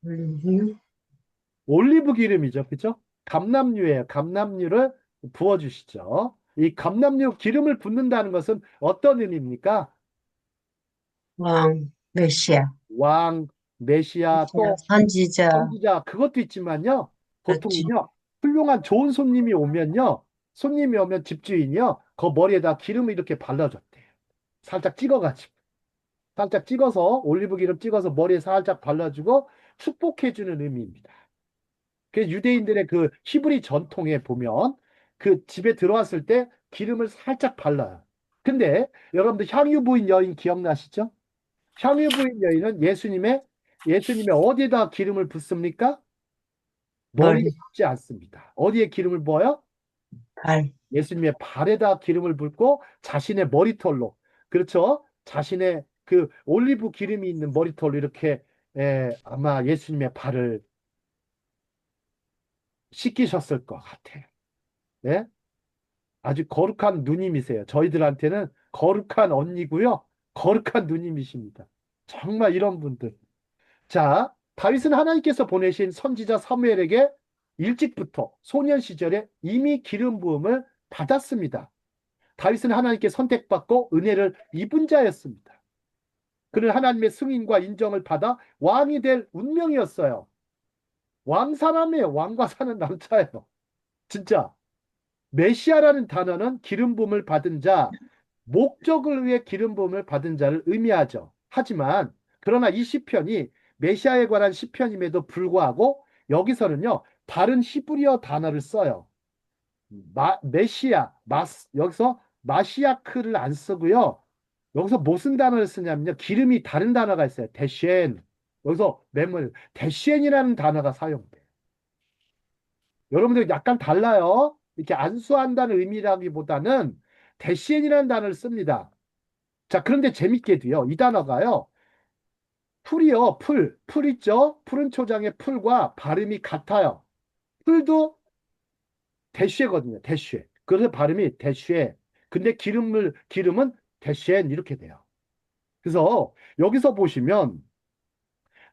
올리브유? 올리브 기름이죠. 그죠? 감람유예요. 감람유를 부어주시죠. 이 감람유 기름을 붓는다는 것은 어떤 의미입니까? 왕, 메시아, 왕, 메시아, 또 선지자, 선지자, 그것도 있지만요. 그렇지. 보통은요, 훌륭한 좋은 손님이 오면 집주인이요, 그 머리에다 기름을 이렇게 발라줬대요. 살짝 찍어가지고. 살짝 찍어서, 올리브 기름 찍어서 머리에 살짝 발라주고 축복해주는 의미입니다. 그 유대인들의 그 히브리 전통에 보면 그 집에 들어왔을 때 기름을 살짝 발라요. 근데 여러분들 향유 부인 여인 기억나시죠? 향유 부인 여인은 예수님의 어디에다 기름을 붓습니까? 머리에 머리, 붓지 않습니다. 어디에 기름을 부어요? 발, 예수님의 발에다 기름을 붓고 자신의 머리털로, 그렇죠? 자신의 그 올리브 기름이 있는 머리털로 이렇게 아마 예수님의 발을 씻기셨을 것 같아요. 예? 아주 거룩한 누님이세요. 저희들한테는 거룩한 언니고요. 거룩한 누님이십니다. 정말 이런 분들. 자, 다윗은 하나님께서 보내신 선지자 사무엘에게 일찍부터 소년 시절에 이미 기름 부음을 받았습니다. 다윗은 하나님께 선택받고 은혜를 입은 자였습니다. 그는 하나님의 승인과 인정을 받아 왕이 될 운명이었어요. 왕 사람이에요. 왕과 사는 남자예요. 진짜. 메시아라는 단어는 기름 부음을 받은 자, 목적을 위해 기름 부음을 받은 자를 의미하죠. 하지만 그러나 이 시편이 메시아에 관한 시편임에도 불구하고 여기서는요, 다른 히브리어 단어를 써요. 메시아, 여기서 마시아크를 안 쓰고요. 여기서 무슨 단어를 쓰냐면요. 기름이 다른 단어가 있어요. 데쉔. 여기서 메모리, 데쉔이라는 단어가 사용돼요. 여러분들 약간 달라요. 이렇게 안수한다는 의미라기보다는 데시엔이라는 단어를 씁니다. 자, 그런데 재밌게도요. 이 단어가요. 풀이요. 풀 있죠? 푸른 초장의 풀과 발음이 같아요. 풀도 대쉬거든요. 대쉬. 그래서 발음이 대쉬. 근데 기름은 대쉬엔 이렇게 돼요. 그래서 여기서 보시면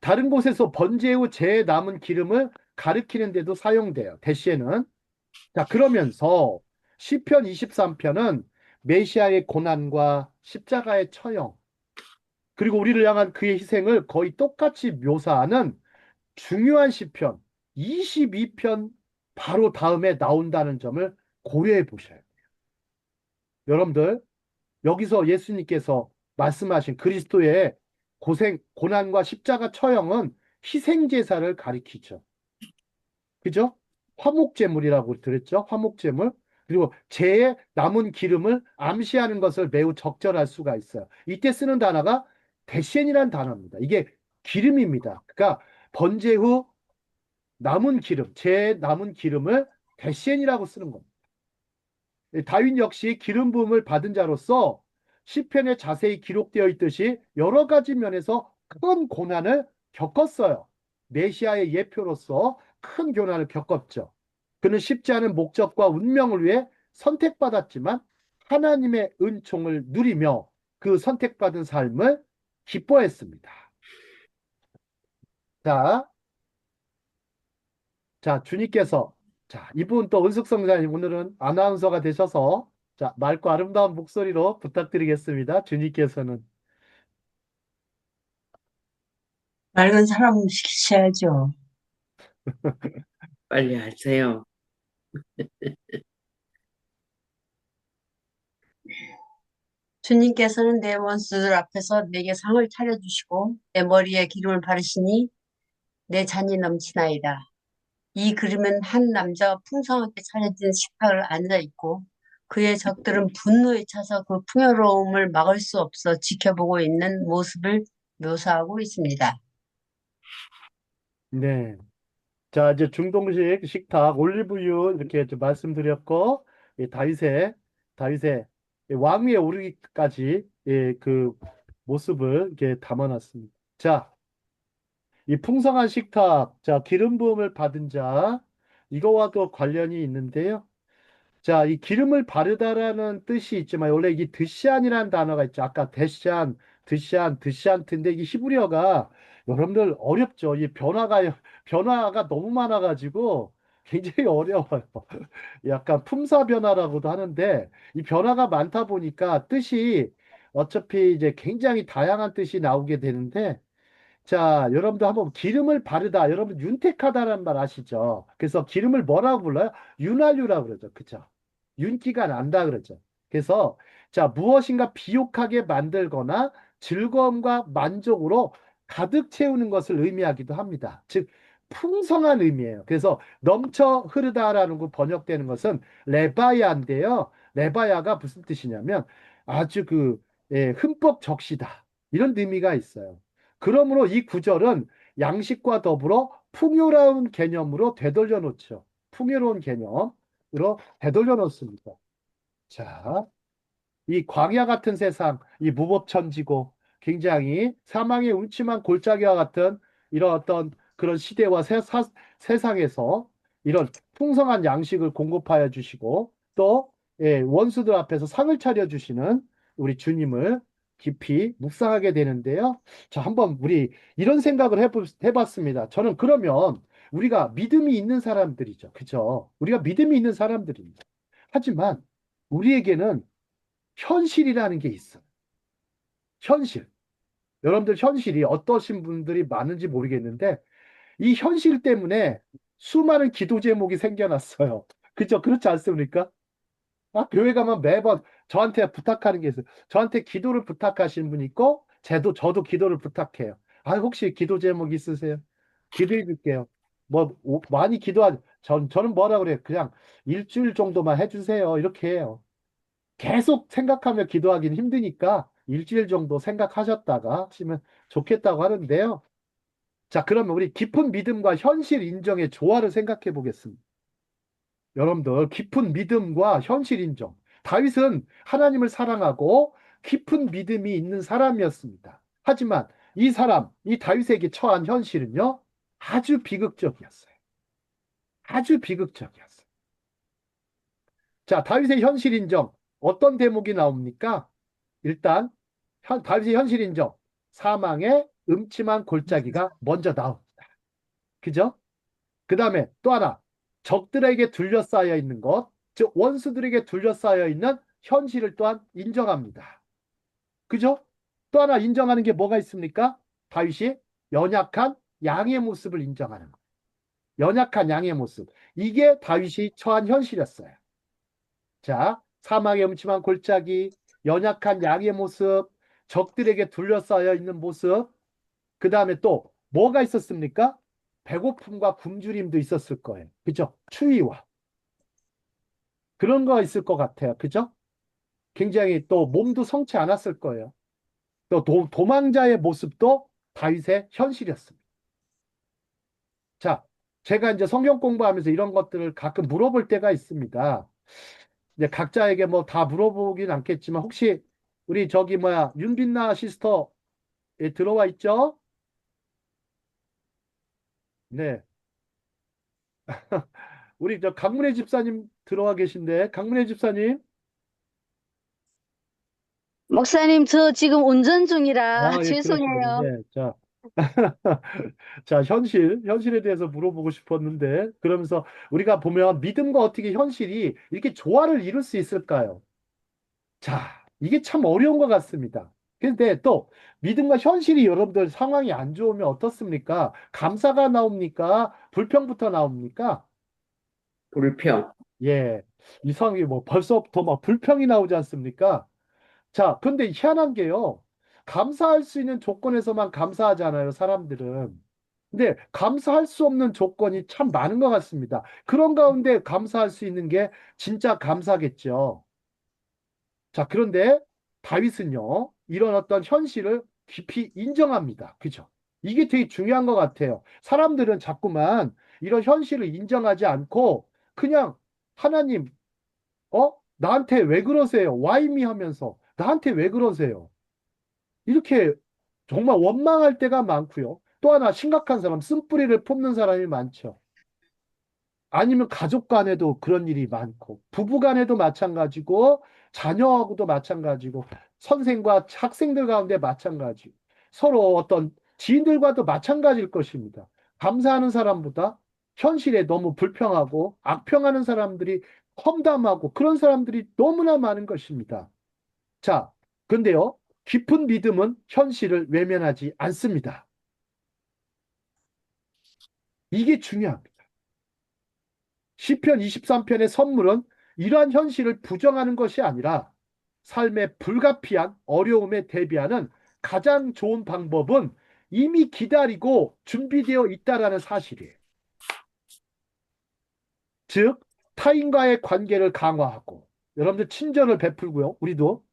다른 곳에서 번제 후 재에 남은 기름을 가리키는 데도 사용돼요. 대쉬에는. 자, 그러면서 시편 23편은 메시아의 고난과 십자가의 처형, 그리고 우리를 향한 그의 희생을 거의 똑같이 묘사하는 중요한 시편 22편 바로 다음에 나온다는 점을 고려해 보셔야 돼요. 여러분들, 여기서 예수님께서 말씀하신 그리스도의 고난과 십자가 처형은 희생제사를 가리키죠. 그죠? 화목제물이라고 들었죠? 화목제물. 그리고 재에 남은 기름을 암시하는 것을 매우 적절할 수가 있어요. 이때 쓰는 단어가 데셴이라는 단어입니다. 이게 기름입니다. 그러니까 번제 후 남은 기름, 재에 남은 기름을 데셴이라고 쓰는 겁니다. 다윈 역시 기름 부음을 받은 자로서 시편에 자세히 기록되어 있듯이 여러 가지 면에서 큰 고난을 겪었어요. 메시아의 예표로서 큰 고난을 겪었죠. 그는 쉽지 않은 목적과 운명을 위해 선택받았지만 하나님의 은총을 누리며 그 선택받은 삶을 기뻐했습니다. 자, 주님께서, 이분 또 은숙성자님 오늘은 아나운서가 되셔서, 맑고 아름다운 목소리로 부탁드리겠습니다. 주님께서는. 맑은 사람 시키셔야죠. 빨리 하세요. 주님께서는 내 원수들 앞에서 내게 상을 차려주시고 내 머리에 기름을 바르시니 내 잔이 넘치나이다. 이 그림은 한 남자가 풍성하게 차려진 식탁을 앉아 있고 그의 적들은 분노에 차서 그 풍요로움을 막을 수 없어 지켜보고 있는 모습을 묘사하고 있습니다. 네. 자, 이제 중동식 식탁, 올리브유 이렇게 좀 말씀드렸고, 이 다윗의 왕위에 오르기까지 그 모습을 이렇게 담아놨습니다. 자, 이 풍성한 식탁, 기름 부음을 받은 자, 이거와도 관련이 있는데요. 자, 이 기름을 바르다라는 뜻이 있지만 원래 이게 드시안이라는 단어가 있죠. 아까 드시안트인데 이게 히브리어가 여러분들 어렵죠. 이 변화가 너무 많아가지고 굉장히 어려워요. 약간 품사 변화라고도 하는데 이 변화가 많다 보니까 뜻이 어차피 이제 굉장히 다양한 뜻이 나오게 되는데, 자, 여러분들 한번 기름을 바르다. 여러분 윤택하다라는 말 아시죠? 그래서 기름을 뭐라고 불러요? 윤활유라고 그러죠. 그죠? 윤기가 난다 그러죠. 그래서 무엇인가 비옥하게 만들거나 즐거움과 만족으로 가득 채우는 것을 의미하기도 합니다. 즉 풍성한 의미예요. 그래서 넘쳐 흐르다라는 거 번역되는 것은 레바야인데요. 레바야가 무슨 뜻이냐면 아주 흠뻑 적시다. 이런 의미가 있어요. 그러므로 이 구절은 양식과 더불어 풍요로운 개념으로 되돌려 놓죠. 풍요로운 개념으로 되돌려 놓습니다. 자, 이 광야 같은 세상, 이 무법천지고 굉장히 사망의 음침한 골짜기와 같은 이런 어떤 그런 시대와 세상에서 이런 풍성한 양식을 공급하여 주시고 또 예, 원수들 앞에서 상을 차려 주시는 우리 주님을 깊이 묵상하게 되는데요. 자, 한번 우리 이런 생각을 해봤습니다. 저는 그러면 우리가 믿음이 있는 사람들이죠. 그죠? 우리가 믿음이 있는 사람들입니다. 하지만 우리에게는 현실이라는 게 있어. 현실. 여러분들 현실이 어떠신 분들이 많은지 모르겠는데 이 현실 때문에 수많은 기도 제목이 생겨났어요. 그죠? 그렇지 않습니까? 아, 교회 가면 매번 저한테 부탁하는 게 있어요. 저한테 기도를 부탁하시는 분이 있고 저도 기도를 부탁해요. 아, 혹시 기도 제목 있으세요? 기도해 줄게요. 뭐 많이 저는 뭐라 그래요? 그냥 일주일 정도만 해주세요. 이렇게 해요. 계속 생각하며 기도하기는 힘드니까 일주일 정도 생각하셨다가 하시면 좋겠다고 하는데요. 자, 그러면 우리 깊은 믿음과 현실 인정의 조화를 생각해 보겠습니다. 여러분들, 깊은 믿음과 현실 인정. 다윗은 하나님을 사랑하고 깊은 믿음이 있는 사람이었습니다. 하지만 이 다윗에게 처한 현실은요, 아주 비극적이었어요. 아주 비극적이었어요. 자, 다윗의 현실 인정. 어떤 대목이 나옵니까? 일단 다윗의 현실 인정. 사망의 음침한 골짜기가 먼저 나옵니다. 그죠? 그 다음에 또 하나. 적들에게 둘러싸여 있는 것, 즉 원수들에게 둘러싸여 있는 현실을 또한 인정합니다. 그죠? 또 하나 인정하는 게 뭐가 있습니까? 다윗이 연약한 양의 모습을 인정하는 것. 연약한 양의 모습. 이게 다윗이 처한 현실이었어요. 자, 사망의 음침한 골짜기, 연약한 양의 모습, 적들에게 둘러싸여 있는 모습, 그 다음에 또 뭐가 있었습니까? 배고픔과 굶주림도 있었을 거예요. 그죠? 추위와. 그런 거 있을 것 같아요. 그죠? 굉장히 또 몸도 성치 않았을 거예요. 또 도망자의 모습도 다윗의 현실이었습니다. 자, 제가 이제 성경 공부하면서 이런 것들을 가끔 물어볼 때가 있습니다. 이제 각자에게 뭐 다 물어보긴 않겠지만 혹시 우리 저기 뭐야 윤빛나 시스터에 들어와 있죠? 네. 우리 저 강문혜 집사님 들어와 계신데 강문혜 집사님. 목사님, 저 지금 운전 중이라 아, 예, 그러시군요. 죄송해요. 네. 자, 자, 현실에 대해서 물어보고 싶었는데, 그러면서 우리가 보면 믿음과 어떻게 현실이 이렇게 조화를 이룰 수 있을까요? 자, 이게 참 어려운 것 같습니다. 근데 또 믿음과 현실이 여러분들 상황이 안 좋으면 어떻습니까? 감사가 나옵니까? 불평부터 나옵니까? 불평. 예. 이상하게 뭐 벌써부터 막 불평이 나오지 않습니까? 자, 근데 희한한 게요. 감사할 수 있는 조건에서만 감사하잖아요, 사람들은. 근데 감사할 수 없는 조건이 참 많은 것 같습니다. 그런 가운데 감사할 수 있는 게 진짜 감사겠죠. 자, 그런데 다윗은요, 이런 어떤 현실을 깊이 인정합니다. 그죠? 이게 되게 중요한 것 같아요. 사람들은 자꾸만 이런 현실을 인정하지 않고 그냥 하나님, 나한테 왜 그러세요? Why me 하면서 나한테 왜 그러세요? 이렇게 정말 원망할 때가 많고요. 또 하나 심각한 사람, 쓴뿌리를 뽑는 사람이 많죠. 아니면 가족 간에도 그런 일이 많고, 부부 간에도 마찬가지고, 자녀하고도 마찬가지고, 선생과 학생들 가운데 마찬가지. 서로 어떤 지인들과도 마찬가지일 것입니다. 감사하는 사람보다 현실에 너무 불평하고 악평하는 사람들이 험담하고 그런 사람들이 너무나 많은 것입니다. 자, 근데요, 깊은 믿음은 현실을 외면하지 않습니다. 이게 중요합니다. 시편 23편의 선물은 이러한 현실을 부정하는 것이 아니라 삶의 불가피한 어려움에 대비하는 가장 좋은 방법은 이미 기다리고 준비되어 있다라는 사실이에요. 즉, 타인과의 관계를 강화하고 여러분들 친절을 베풀고요. 우리도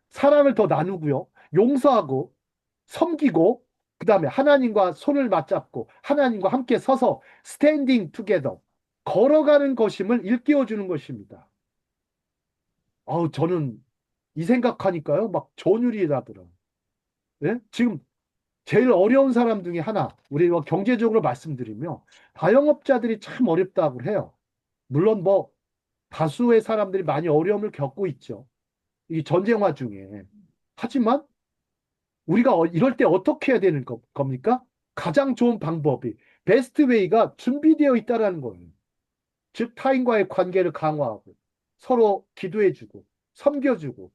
사랑을 더 나누고요. 용서하고 섬기고 그다음에 하나님과 손을 맞잡고 하나님과 함께 서서 스탠딩 투게더 걸어가는 것임을 일깨워 주는 것입니다. 아우, 저는 이 생각하니까요. 막 전율이 나더라. 예? 지금 제일 어려운 사람 중에 하나, 우리 뭐 경제적으로 말씀드리면, 자영업자들이 참 어렵다고 해요. 물론 뭐, 다수의 사람들이 많이 어려움을 겪고 있죠. 이 전쟁화 중에. 하지만, 우리가 이럴 때 어떻게 해야 되는 겁니까? 가장 좋은 방법이, 베스트 웨이가 준비되어 있다라는 거예요. 즉, 타인과의 관계를 강화하고, 서로 기도해주고, 섬겨주고,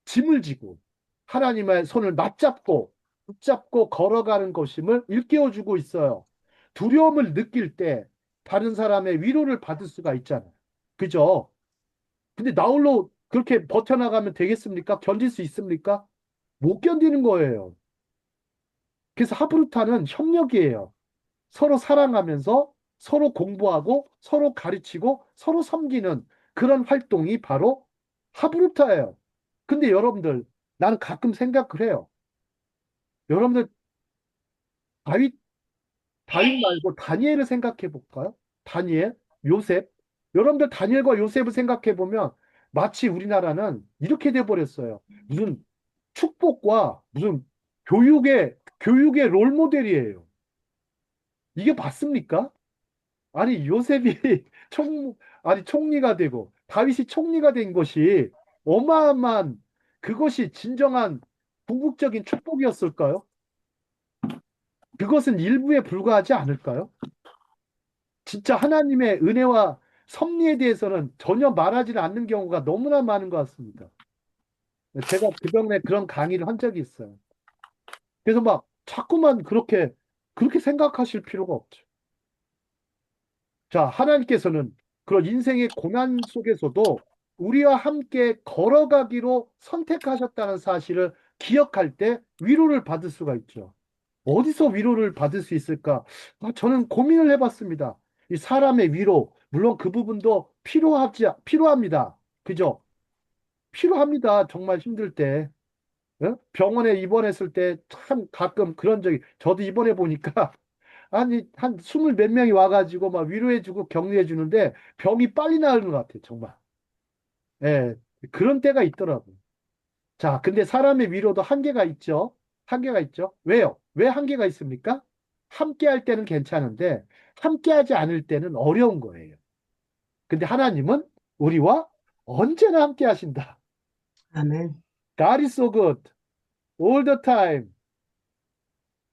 짐을 지고, 하나님의 손을 맞잡고, 붙잡고 걸어가는 것임을 일깨워주고 있어요. 두려움을 느낄 때 다른 사람의 위로를 받을 수가 있잖아요. 그죠? 근데 나 홀로 그렇게 버텨나가면 되겠습니까? 견딜 수 있습니까? 못 견디는 거예요. 그래서 하브루타는 협력이에요. 서로 사랑하면서 서로 공부하고 서로 가르치고 서로 섬기는 그런 활동이 바로 하브루타예요. 근데 여러분들, 나는 가끔 생각을 해요. 여러분들, 다윗, 다윗 말고 다니엘을 생각해 볼까요? 다니엘, 요셉. 여러분들 다니엘과 요셉을 생각해 보면 마치 우리나라는 이렇게 돼 버렸어요. 무슨 축복과 무슨 교육의 롤 모델이에요. 이게 맞습니까? 아니, 요셉이 총리가 되고 다윗이 총리가 된 것이 어마어마한, 그것이 진정한 궁극적인 축복이었을까요? 그것은 일부에 불과하지 않을까요? 진짜 하나님의 은혜와 섭리에 대해서는 전혀 말하지 않는 경우가 너무나 많은 것 같습니다. 제가 그전에 그런 강의를 한 적이 있어요. 그래서 막 자꾸만 그렇게 생각하실 필요가 없죠. 자, 하나님께서는 그런 인생의 고난 속에서도 우리와 함께 걸어가기로 선택하셨다는 사실을 기억할 때 위로를 받을 수가 있죠. 어디서 위로를 받을 수 있을까? 저는 고민을 해봤습니다. 이 사람의 위로, 물론 그 부분도 필요합니다. 그죠? 필요합니다. 정말 힘들 때. 어? 병원에 입원했을 때 참 가끔 그런 적이, 저도 입원해 보니까 아니, 한 스물 몇 명이 와가지고 막 위로해주고 격려해주는데 병이 빨리 나으는 것 같아요, 정말. 예, 그런 때가 있더라고요. 자, 근데 사람의 위로도 한계가 있죠. 한계가 있죠. 왜요? 왜 한계가 있습니까? 함께 할 때는 괜찮은데, 함께 하지 않을 때는 어려운 거예요. 근데 하나님은 우리와 언제나 함께 하신다. 아멘. God is so good. All the time.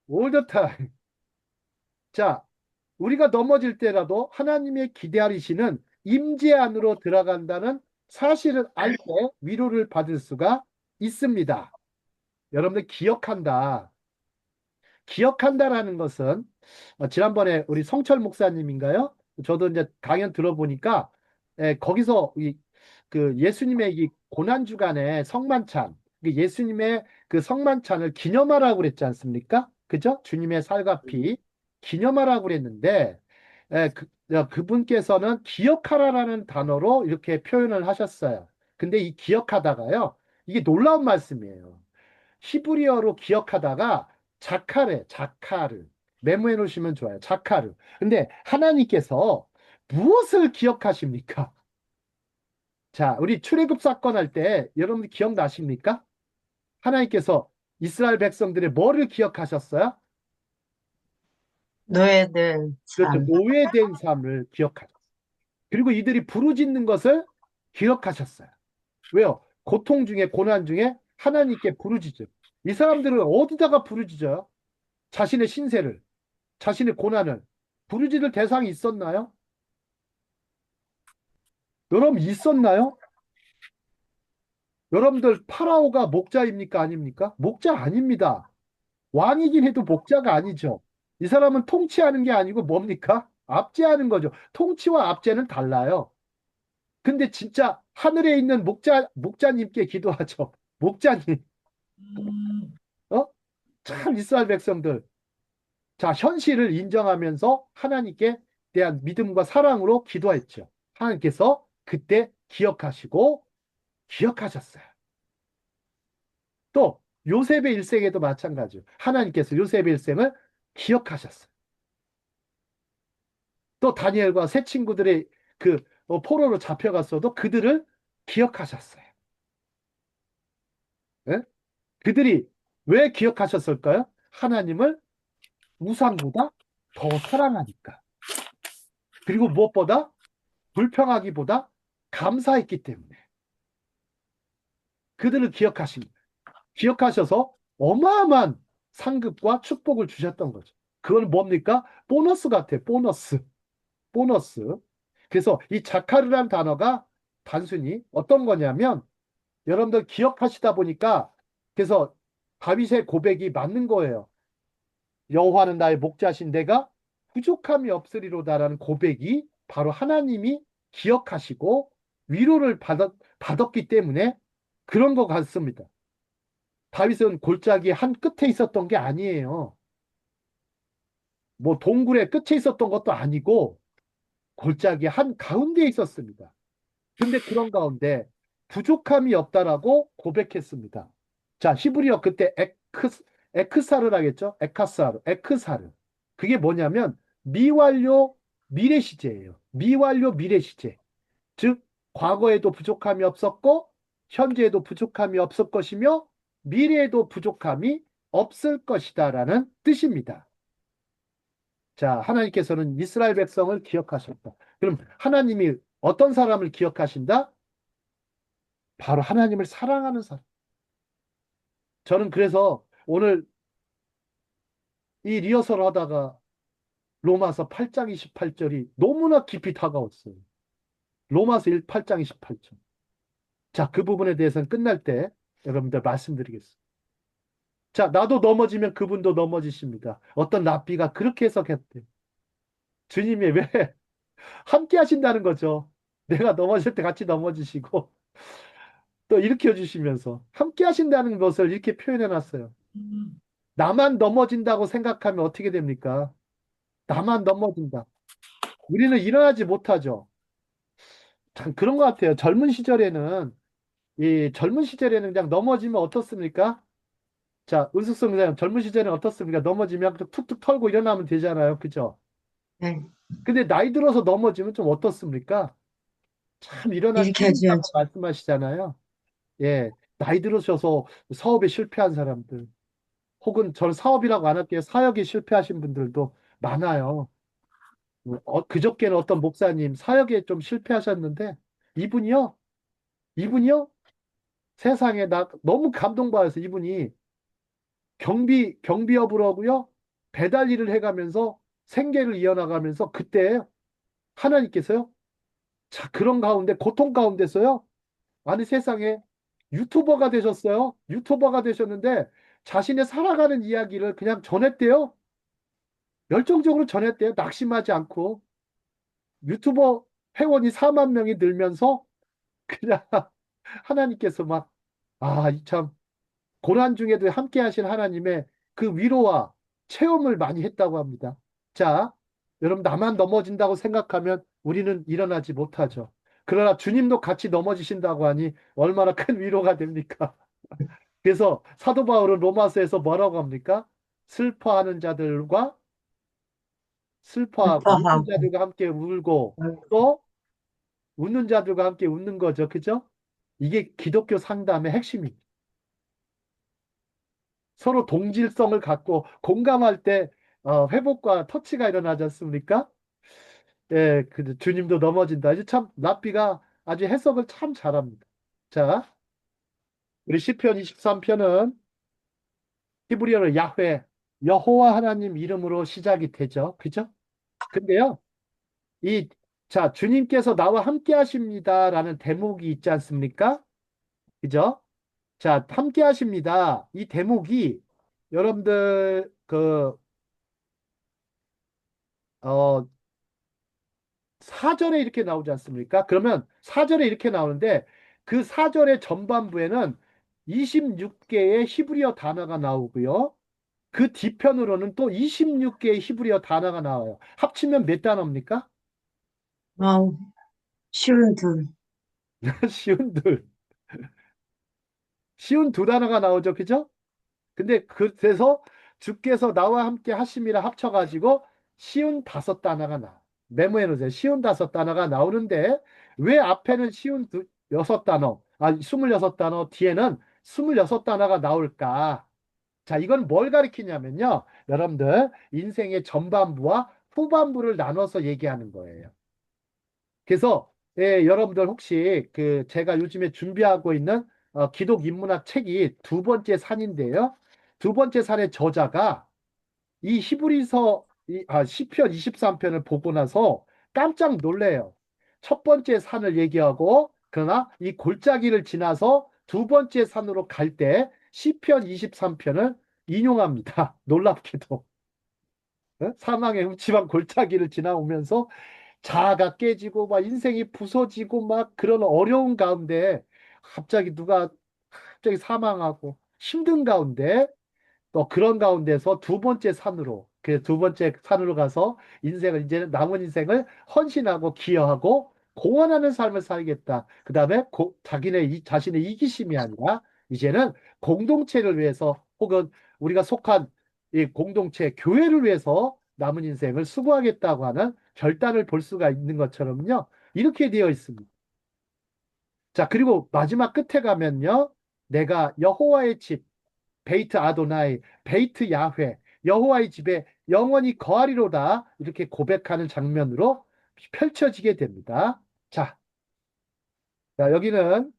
All the time. 자, 우리가 넘어질 때라도 하나님의 기다리시는 임재 안으로 들어간다는 사실을 알 때 위로를 받을 수가 있습니다. 여러분들 기억한다. 기억한다라는 것은 지난번에 우리 성철 목사님인가요? 저도 이제 강연 들어보니까 거기서 그 예수님의 이 고난 주간의 성만찬, 그 예수님의 그 성만찬을 기념하라고 그랬지 않습니까? 그죠? 주님의 살과 피 기념하라고 그랬는데 그분께서는 기억하라라는 단어로 이렇게 표현을 하셨어요. 근데 이 기억하다가요, 이게 놀라운 말씀이에요. 히브리어로 기억하다가 자카르 메모해 놓으시면 좋아요. 자카르. 근데 하나님께서 무엇을 기억하십니까? 자, 우리 출애굽 사건 할 때 여러분들 기억나십니까? 하나님께서 이스라엘 백성들의 뭐를 기억하셨어요? 노예들 그렇죠. 삶. 노예된 삶을 기억하셨어요. 그리고 이들이 부르짖는 것을 기억하셨어요. 왜요? 고통 중에, 고난 중에 하나님께 부르짖어요. 이 사람들은 어디다가 부르짖어요? 자신의 신세를, 자신의 고난을 부르짖을 대상이 있었나요? 여러분, 있었나요? 여러분들, 파라오가 목자입니까? 아닙니까? 목자 아닙니다. 왕이긴 해도 목자가 아니죠. 이 사람은 통치하는 게 아니고 뭡니까? 압제하는 거죠. 통치와 압제는 달라요. 근데 진짜 하늘에 있는 목자님께 기도하죠. 목자님, 어? 참 이스라엘 백성들. 자, 현실을 인정하면서 하나님께 대한 믿음과 사랑으로 기도했죠. 하나님께서 그때 기억하셨어요. 또 요셉의 일생에도 마찬가지요. 하나님께서 요셉의 일생을 기억하셨어요. 또 다니엘과 세 친구들의 그 포로로 잡혀갔어도 그들을 기억하셨어요. 예? 그들이 왜 기억하셨을까요? 하나님을 우상보다 더 사랑하니까. 그리고 무엇보다 불평하기보다 감사했기 때문에 그들을 기억하셔서 어마어마한 상급과 축복을 주셨던 거죠. 그건 뭡니까? 보너스 같아, 보너스. 보너스. 그래서 이 자카르란 단어가 단순히 어떤 거냐면 여러분들 기억하시다 보니까 그래서 다윗의 고백이 맞는 거예요. 여호와는 나의 목자신 내가 부족함이 없으리로다라는 고백이 바로 하나님이 기억하시고 위로를 받았기 때문에 그런 것 같습니다. 다윗은 골짜기 한 끝에 있었던 게 아니에요. 뭐 동굴의 끝에 있었던 것도 아니고 골짜기 한 가운데에 있었습니다. 근데 그런 가운데 부족함이 없다라고 고백했습니다. 자, 히브리어 그때 에크사르라겠죠? 에크사르. 그게 뭐냐면 미완료 미래 시제예요. 미완료 미래 시제. 즉, 과거에도 부족함이 없었고 현재에도 부족함이 없을 것이며 미래에도 부족함이 없을 것이다라는 뜻입니다. 자, 하나님께서는 이스라엘 백성을 기억하셨다. 그럼 하나님이 어떤 사람을 기억하신다? 바로 하나님을 사랑하는 사람. 저는 그래서 오늘 이 리허설 하다가 로마서 8장 28절이 너무나 깊이 다가왔어요. 로마서 8장 28절. 자, 그 부분에 대해서는 끝날 때 여러분들 말씀드리겠습니다. 자, 나도 넘어지면 그분도 넘어지십니다. 어떤 랍비가 그렇게 해석했대. 주님이 왜 함께 하신다는 거죠. 내가 넘어질 때 같이 넘어지시고 또 일으켜 주시면서 함께 하신다는 것을 이렇게 표현해 놨어요. 나만 넘어진다고 생각하면 어떻게 됩니까? 나만 넘어진다. 우리는 일어나지 못하죠. 참 그런 것 같아요. 젊은 시절에는 그냥 넘어지면 어떻습니까? 자, 은숙성 그냥 젊은 시절에는 어떻습니까? 넘어지면 그냥 툭툭 털고 일어나면 되잖아요. 그죠? 네, 근데 나이 들어서 넘어지면 좀 어떻습니까? 참 일어나기 힘들다고 일으켜줘야죠. 말씀하시잖아요. 예. 나이 들으셔서 사업에 실패한 사람들, 혹은 전 사업이라고 안 할게요. 사역에 실패하신 분들도 많아요. 그저께는 어떤 목사님 사역에 좀 실패하셨는데 이분이요, 이분이요 세상에 나 너무 감동받아서 이분이 경비업을 하고요 배달 일을 해가면서 생계를 이어나가면서 그때 하나님께서요 자 그런 가운데 고통 가운데서요 아니 세상에 유튜버가 되셨어요. 유튜버가 되셨는데 자신의 살아가는 이야기를 그냥 전했대요. 열정적으로 전했대요. 낙심하지 않고 유튜버 회원이 4만 명이 늘면서 그냥 하나님께서 막, 아, 이 참, 고난 중에도 함께 하신 하나님의 그 위로와 체험을 많이 했다고 합니다. 자, 여러분, 나만 넘어진다고 생각하면 우리는 일어나지 못하죠. 그러나 주님도 같이 넘어지신다고 하니 얼마나 큰 위로가 됩니까? 그래서 사도 바울은 로마서에서 뭐라고 합니까? 슬퍼하는 자들과 슬퍼하고, 웃는 슬퍼하고. 자들과 함께 울고, 또 웃는 자들과 함께 웃는 거죠. 그죠? 이게 기독교 상담의 핵심입니다. 서로 동질성을 갖고 공감할 때 회복과 터치가 일어나지 않습니까? 예, 그 주님도 넘어진다. 이제 참 랍비가 아주 해석을 참 잘합니다. 자, 우리 시편 23편은 히브리어로 야훼, 여호와 하나님 이름으로 시작이 되죠. 그죠? 근데요, 이, 자, 주님께서 나와 함께 하십니다라는 대목이 있지 않습니까? 그죠? 자, 함께 하십니다. 이 대목이 여러분들 어, 사절에 이렇게 나오지 않습니까? 그러면 사절에 이렇게 나오는데 그 사절의 전반부에는 26개의 히브리어 단어가 나오고요. 그 뒤편으로는 또 26개의 히브리어 단어가 나와요. 합치면 몇 단어입니까? 아우, 쉬운 둘. 쉬운 둘. 쉬운 두 단어가 나오죠. 그죠? 근데 그래서 주께서 나와 함께 하심이라 합쳐가지고 쉬운 다섯 단어가 나와. 메모해 놓으세요. 쉬운 다섯 단어가 나오는데 왜 앞에는 쉬운 26단어, 26단어 뒤에는 26단어가 나올까? 자, 이건 뭘 가리키냐면요. 여러분들, 인생의 전반부와 후반부를 나눠서 얘기하는 거예요. 그래서, 여러분들 혹시 제가 요즘에 준비하고 있는 기독 인문학 책이 두 번째 산인데요. 두 번째 산의 저자가 이 히브리서 시편 23편을 보고 나서 깜짝 놀래요. 첫 번째 산을 얘기하고 그러나 이 골짜기를 지나서 두 번째 산으로 갈 때 시편 23편을 인용합니다. 놀랍게도. 사망의 흠침한 골짜기를 지나오면서 자아가 깨지고 막 인생이 부서지고 막 그런 어려운 가운데 갑자기 사망하고 힘든 가운데 또 그런 가운데서 두 번째 산으로, 그 두 번째 산으로 가서 이제는 남은 인생을 헌신하고 기여하고 공헌하는 삶을 살겠다. 그 다음에 자신의 이기심이 아니라 이제는 공동체를 위해서 혹은 우리가 속한 이 공동체, 교회를 위해서 남은 인생을 수고하겠다고 하는 결단을 볼 수가 있는 것처럼요. 이렇게 되어 있습니다. 자, 그리고 마지막 끝에 가면요. 내가 여호와의 집, 베이트 아도나이, 베이트 야훼, 여호와의 집에 영원히 거하리로다. 이렇게 고백하는 장면으로 펼쳐지게 됩니다. 자, 여기는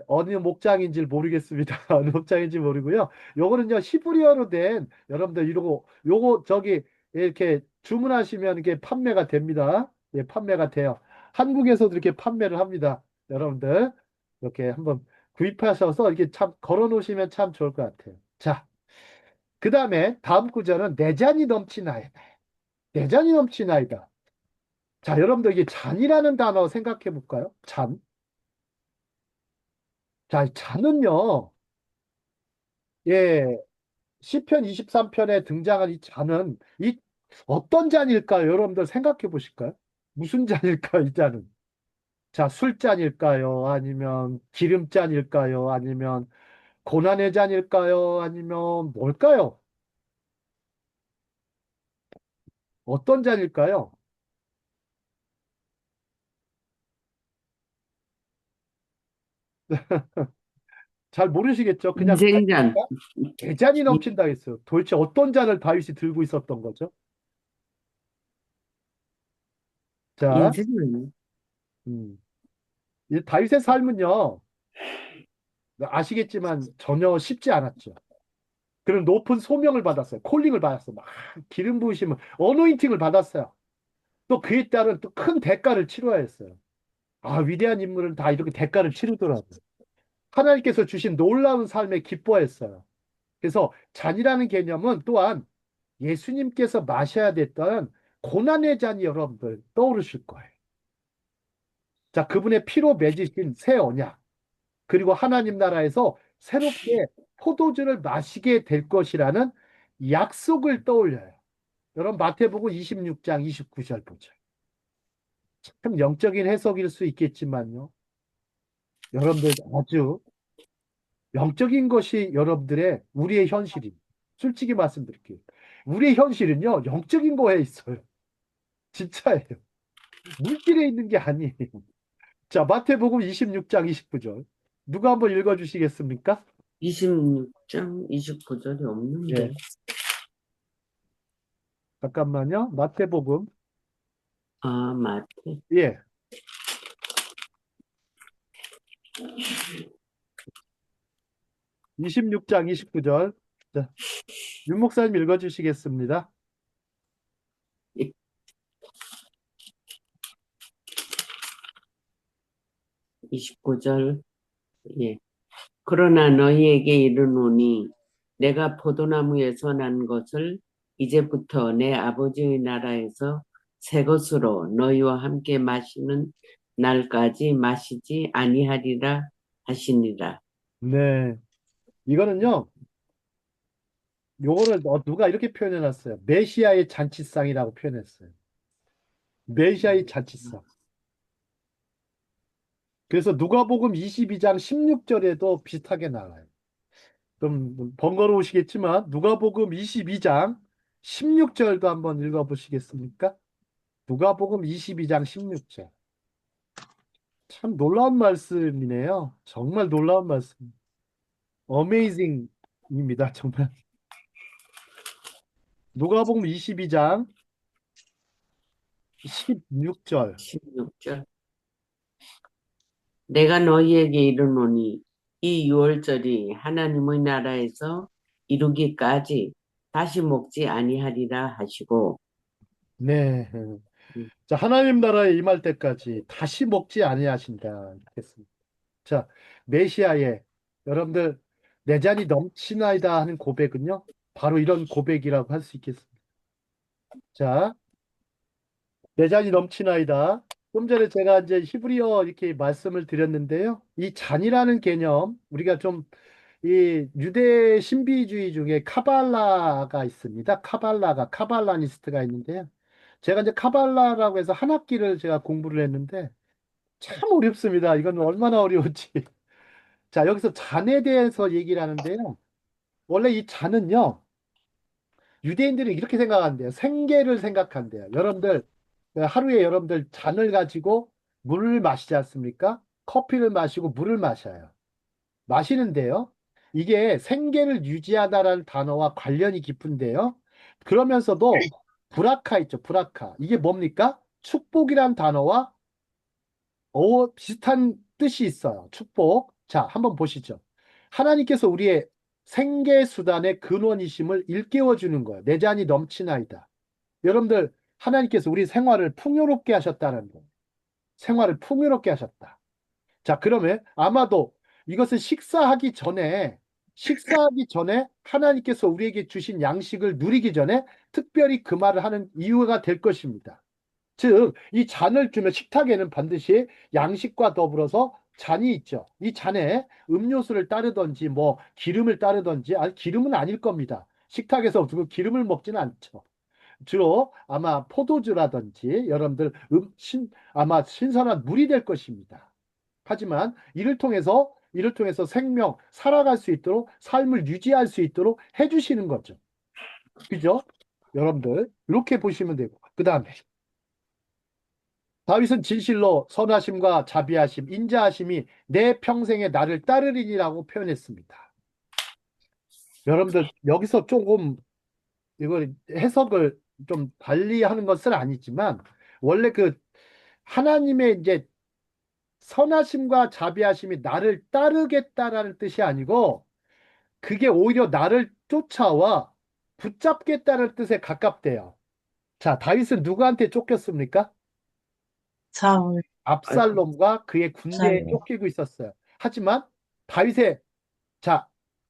어느 목장인지 모르겠습니다. 어느 목장인지 모르고요. 요거는요 히브리어로 된 여러분들 이러고 요거 저기 이렇게 주문하시면 이게 판매가 됩니다. 예, 판매가 돼요. 한국에서도 이렇게 판매를 합니다. 여러분들 이렇게 한번 구입하셔서 이렇게 참 걸어 놓으시면 참 좋을 것 같아요. 자, 그 다음에 다음 구절은 내 잔이 넘치나이다. 내 잔이 넘치나이다. 자, 여러분들 이게 잔이라는 단어 생각해 볼까요? 잔. 자, 잔은요, 예, 시편 23편에 등장한 이 잔은 어떤 잔일까요? 여러분들 생각해 보실까요? 무슨 잔일까요, 이 잔은? 자, 술잔일까요? 아니면 기름잔일까요? 아니면 고난의 잔일까요? 아니면 뭘까요? 어떤 잔일까요? 잘 모르시겠죠? 그냥 인생잔, 대잔이 넘친다 했어요. 도대체 어떤 잔을 다윗이 들고 있었던 거죠? 자, 인생은 음, 이 다윗의 삶은요, 아시겠지만 전혀 쉽지 않았죠. 그런 높은 소명을 받았어요. 콜링을 받았어요. 막 기름 부으심을, 어노인팅을 받았어요. 또 그에 따른 또 큰 대가를 치러야 했어요. 위대한 인물은 다 이렇게 대가를 치르더라고요. 하나님께서 주신 놀라운 삶에 기뻐했어요. 그래서 잔이라는 개념은 또한 예수님께서 마셔야 됐던 고난의 잔이 여러분들 떠오르실 거예요. 자, 그분의 피로 맺으신 새 언약, 그리고 하나님 나라에서 새롭게 포도주를 마시게 될 것이라는 약속을 떠올려요. 여러분, 마태복음 26장 29절 보죠. 참 영적인 해석일 수 있겠지만요. 여러분들 아주 영적인 것이 여러분들의 우리의 현실이. 솔직히 말씀드릴게요. 우리의 현실은요, 영적인 거에 있어요. 진짜예요. 물질에 있는 게 아니에요. 자, 마태복음 26장 29절. 누가 한번 읽어 주시겠습니까? 26장 29절이 예. 없는데. 잠깐만요. 마태복음. 마태. 예. 26장 29절. 자, 윤 목사님 읽어 주시겠습니다. 29절. 예. 그러나 너희에게 이르노니 내가 포도나무에서 난 것을 이제부터 내 아버지의 나라에서 새 것으로 너희와 함께 마시는 날까지 마시지 아니하리라 하시니라. 네. 이거는요. 요거를 누가 이렇게 표현해 놨어요. 메시아의 잔치상이라고 표현했어요. 메시아의 잔치상. 그래서 누가복음 22장 16절에도 비슷하게 나와요. 좀 번거로우시겠지만 누가복음 22장 16절도 한번 읽어 보시겠습니까? 누가복음 22장 16절. 참 놀라운 말씀이네요. 정말 놀라운 말씀. 어메이징입니다. 정말. 누가복음 22장 16절. 16절. 내가 너희에게 이르노니 이 유월절이 하나님의 나라에서 이루기까지 다시 먹지 아니하리라 하시고 네. 음, 자, 하나님 나라에 임할 때까지 다시 먹지 아니하신다. 했습니다. 자, 메시아의 여러분들 내 잔이 넘치나이다 하는 고백은요. 바로 이런 고백이라고 할 수 있겠습니다. 자, 내 잔이 넘치나이다. 좀 전에 제가 이제 히브리어 이렇게 말씀을 드렸는데요. 이 잔이라는 개념, 우리가 좀 이 유대 신비주의 중에 카발라가 있습니다. 카발라니스트가 있는데요. 제가 이제 카발라라고 해서 한 학기를 제가 공부를 했는데 참 어렵습니다. 이건 얼마나 어려운지. 자, 여기서 잔에 대해서 얘기를 하는데요. 원래 이 잔은요, 유대인들이 이렇게 생각한대요. 생계를 생각한대요. 여러분들, 하루에 여러분들 잔을 가지고 물을 마시지 않습니까? 커피를 마시고 물을 마셔요. 마시는데요. 이게 생계를 유지하다라는 단어와 관련이 깊은데요. 그러면서도 브라카 있죠, 브라카. 이게 뭡니까? 축복이란 단어와 비슷한 뜻이 있어요. 축복. 자, 한번 보시죠. 하나님께서 우리의 생계 수단의 근원이심을 일깨워 주는 거예요. 내 잔이 넘치나이다. 여러분들, 하나님께서 우리 생활을 풍요롭게 하셨다는 거예요. 생활을 풍요롭게 하셨다. 자, 그러면 아마도 이것은 식사하기 전에 하나님께서 우리에게 주신 양식을 누리기 전에 특별히 그 말을 하는 이유가 될 것입니다. 즉, 이 잔을 주면 식탁에는 반드시 양식과 더불어서 잔이 있죠. 이 잔에 음료수를 따르든지 뭐 기름을 따르든지, 아니 기름은 아닐 겁니다. 식탁에서 두고 기름을 먹지는 않죠. 주로 아마 포도주라든지 여러분들 아마 신선한 물이 될 것입니다. 하지만 이를 통해서 생명 살아갈 수 있도록 삶을 유지할 수 있도록 해주시는 거죠. 그죠? 여러분들 이렇게 보시면 되고 그 다음에 다윗은 진실로 선하심과 자비하심, 인자하심이 내 평생에 나를 따르리니라고 표현했습니다. 여러분들 여기서 조금 이걸 해석을 좀 달리 하는 것은 아니지만 원래 그 하나님의 이제 선하심과 자비하심이 나를 따르겠다라는 뜻이 아니고 그게 오히려 나를 쫓아와 붙잡겠다는 뜻에 가깝대요. 자, 다윗은 누구한테 쫓겼습니까? 사울, 아이고, 압살롬과 그의 군대에 사울. 쫓기고 있었어요. 하지만 다윗의 자,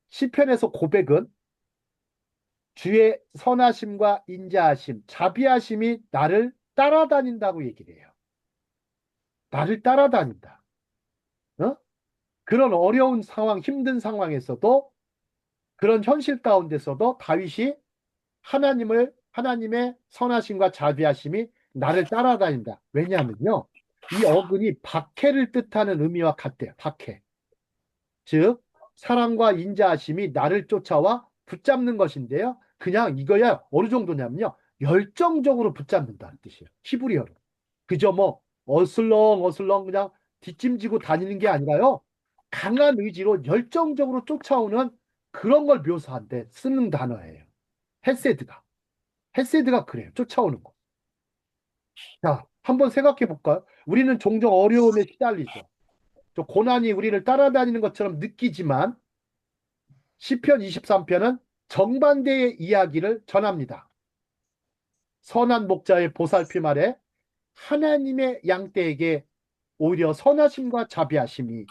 시편에서 고백은 주의 선하심과 인자하심, 자비하심이 나를 따라다닌다고 얘기를 해요. 나를 따라다닌다. 어? 그런 어려운 상황, 힘든 상황에서도 그런 현실 가운데서도 다윗이 하나님의 선하심과 자비하심이 나를 따라다닌다. 왜냐하면요. 이 어근이 박해를 뜻하는 의미와 같대요. 박해. 즉, 사랑과 인자하심이 나를 쫓아와 붙잡는 것인데요. 그냥 이거야 어느 정도냐면요. 열정적으로 붙잡는다는 뜻이에요. 히브리어로. 그저 뭐 어슬렁어슬렁 그냥 뒷짐지고 다니는 게 아니라요. 강한 의지로 열정적으로 쫓아오는 그런 걸 묘사한데 쓰는 단어예요. 헤세드가. 헤세드가 그래요. 쫓아오는 거. 자, 한번 생각해 볼까요? 우리는 종종 어려움에 시달리죠. 저 고난이 우리를 따라다니는 것처럼 느끼지만 시편 23편은 정반대의 이야기를 전합니다. 선한 목자의 보살핌 아래 하나님의 양떼에게 오히려 선하심과 자비하심이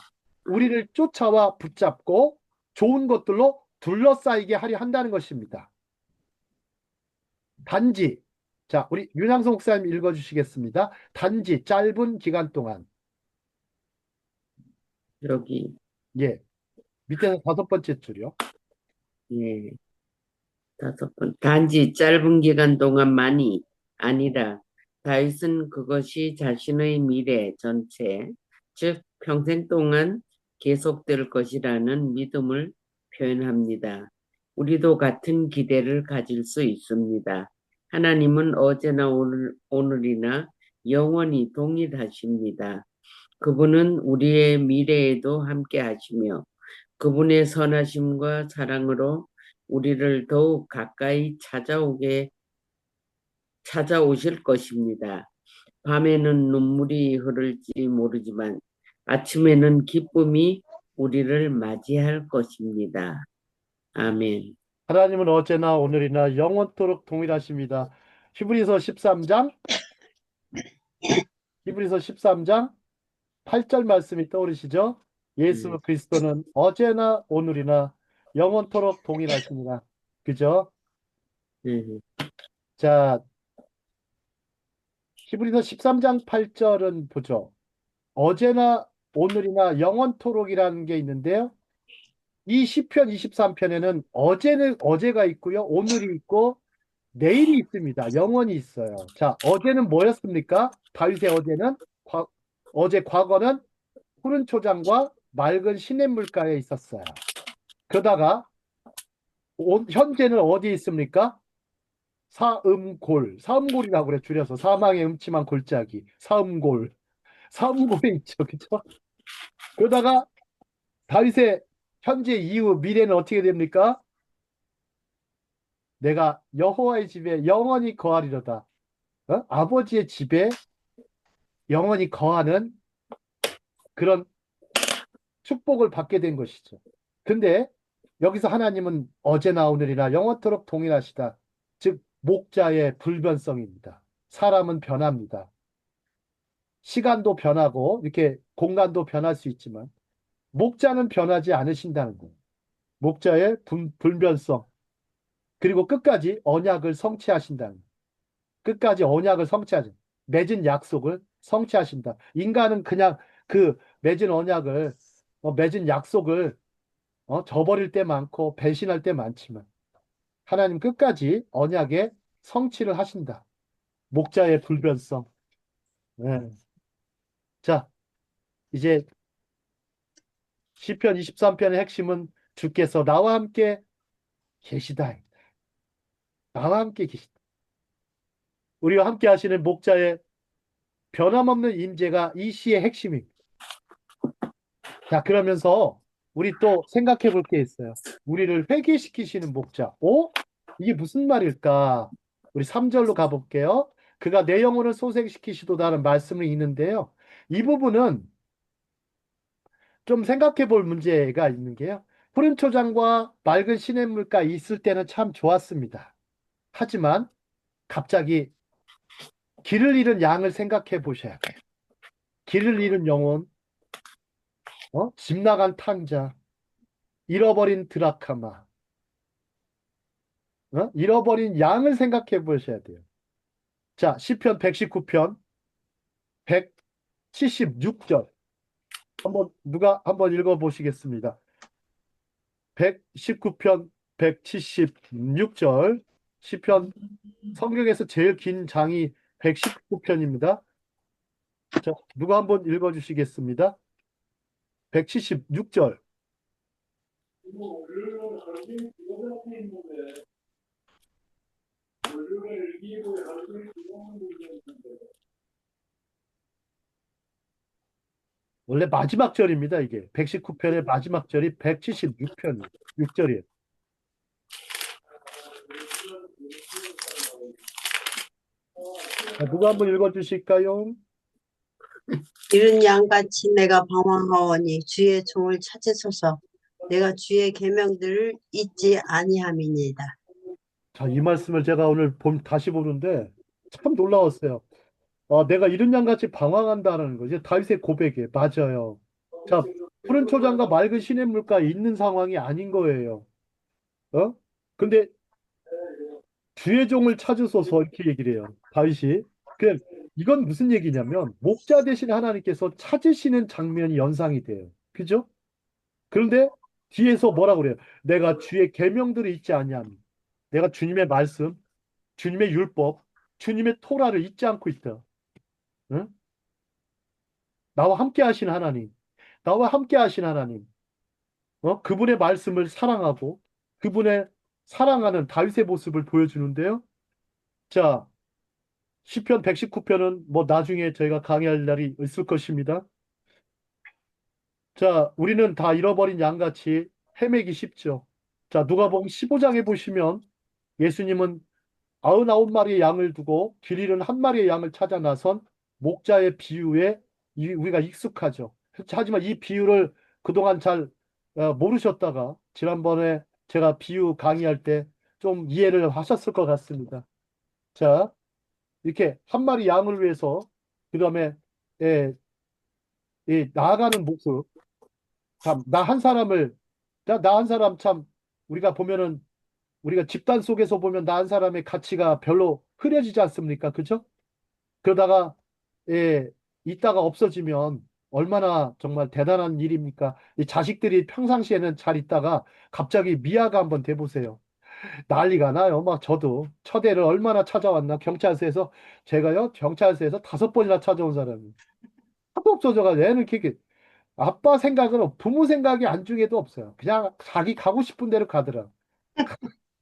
우리를 쫓아와 붙잡고 좋은 것들로 둘러싸이게 하려 한다는 것입니다. 단지, 자, 우리 윤항성 목사님 읽어주시겠습니다. 단지 짧은 기간 동안, 여기, 예, 밑에서 5번째 줄이요. 예, 5번. 단지 짧은 기간 동안만이 아니라 다윗은 그것이 자신의 미래 전체, 즉 평생 동안 계속될 것이라는 믿음을 표현합니다. 우리도 같은 기대를 가질 수 있습니다. 하나님은 어제나 오늘이나 영원히 동일하십니다. 그분은 우리의 미래에도 함께 하시며 그분의 선하심과 사랑으로 우리를 더욱 가까이 찾아오실 것입니다. 밤에는 눈물이 흐를지 모르지만 아침에는 기쁨이 우리를 맞이할 것입니다. 아멘. 하나님은 어제나 오늘이나 영원토록 동일하십니다. 히브리서 13장, 히브리서 13장 8절 말씀이 떠오르시죠? 음, 예수 그리스도는 어제나 오늘이나 영원토록 동일하십니다. 그죠? 음, 자, 히브리서 13장 8절은 보죠. 어제나 오늘이나 영원토록이라는 게 있는데요. 이 시편 23편에는 어제가 있고요. 오늘이 있고 내일이 있습니다. 영원이 있어요. 자, 어제는 뭐였습니까? 다윗의 어제는 어제 과거는 푸른 초장과 맑은 시냇물가에 있었어요. 그러다가 현재는 어디에 있습니까? 사음골이라고 그래 줄여서 사망의 음침한 골짜기 사음골에 있죠, 그죠? 그러다가 다윗의 현재 이후 미래는 어떻게 됩니까? 내가 여호와의 집에 영원히 거하리로다. 아버지의 집에 영원히 거하는 그런 축복을 받게 된 것이죠. 근데 여기서 하나님은 어제나 오늘이나 영원토록 동일하시다. 즉 목자의 불변성입니다. 사람은 변합니다. 시간도 변하고 이렇게 공간도 변할 수 있지만 목자는 변하지 않으신다는 거예요. 목자의 불변성 그리고 끝까지 언약을 성취하신다는 거예요. 끝까지 언약을 성취하신 맺은 약속을 성취하신다. 인간은 그냥 그 맺은 언약을 맺은 약속을 저버릴 때 많고 배신할 때 많지만 하나님 끝까지 언약의 성취를 하신다. 목자의 불변성. 네. 자, 이제 시편 23편의 핵심은 주께서 나와 함께 계시다. 나와 함께 계시다. 우리와 함께 하시는 목자의 변함없는 임재가 이 시의 핵심입니다. 자, 그러면서 우리 또 생각해 볼 게 있어요. 우리를 회개시키시는 목자. 이게 무슨 말일까? 우리 3절로 가볼게요. 그가 내 영혼을 소생시키시도다라는 말씀이 있는데요. 이 부분은 좀 생각해 볼 문제가 있는 게요. 푸른 초장과 맑은 시냇물가 있을 때는 참 좋았습니다. 하지만 갑자기 길을 잃은 양을 생각해 보셔야 돼요. 길을 잃은 영혼, 집 나간 탕자, 잃어버린 드라카마, 잃어버린 양을 생각해 보셔야 돼요. 자, 시편 119편 176절. 누가 한번 읽어 보시겠습니다. 119편 176절. 시편 성경에서 제일 긴 장이 119편입니다. 자, 누가 한번 읽어 주시겠습니다. 176절. 원래 마지막 절입니다, 이게. 119편의 마지막 절이 176편, 6절이에요. 자, 누가 한번 읽어 주실까요? 이른 양같이 내가 방황하오니 주의 종을 찾으소서. 내가 주의 계명들을 잊지 아니함이니이다. 자, 이 말씀을 제가 오늘 다시 보는데 참 놀라웠어요. 내가 이른 양같이 방황한다는 거지. 다윗의 고백이에요. 맞아요. 자, 푸른 초장과 맑은 시냇물가에 있는 상황이 아닌 거예요. 어? 근데 주의 종을 찾으소서 이렇게 얘기를 해요. 다윗이. 이건 무슨 얘기냐면 목자 되신 하나님께서 찾으시는 장면이 연상이 돼요. 그죠? 그런데 뒤에서 뭐라고 그래요? 내가 주의 계명들을 잊지 아니함. 내가 주님의 말씀, 주님의 율법, 주님의 토라를 잊지 않고 있다. 응? 나와 함께 하신 하나님, 나와 함께 하신 하나님, 그분의 말씀을 사랑하고 그분의 사랑하는 다윗의 모습을 보여주는데요. 자, 시편 119편은 뭐 나중에 저희가 강의할 날이 있을 것입니다. 자, 우리는 다 잃어버린 양같이 헤매기 쉽죠. 자, 누가복음 15장에 보시면 예수님은 99마리의 양을 두고 길 잃은 한 마리의 양을 찾아 나선 목자의 비유에 우리가 익숙하죠. 하지만 이 비유를 그동안 잘 모르셨다가 지난번에 제가 비유 강의할 때 좀 이해를 하셨을 것 같습니다. 자, 이렇게 한 마리 양을 위해서 그다음에 예, 나아가는 모습, 참, 나 한 사람을 나 한 사람 참 우리가 보면은 우리가 집단 속에서 보면 나 한 사람의 가치가 별로 흐려지지 않습니까? 그죠? 그러다가 예, 있다가 없어지면 얼마나 정말 대단한 일입니까? 이 자식들이 평상시에는 잘 있다가 갑자기 미아가 한번 돼보세요. 난리가 나요. 막 저도 처대를 얼마나 찾아왔나 경찰서에서 제가요 경찰서에서 5번이나 찾아온 사람이 하도 없어져가지고 애는 이렇게 아빠 생각은 부모 생각이 안중에도 없어요. 그냥 자기 가고 싶은 대로 가더라.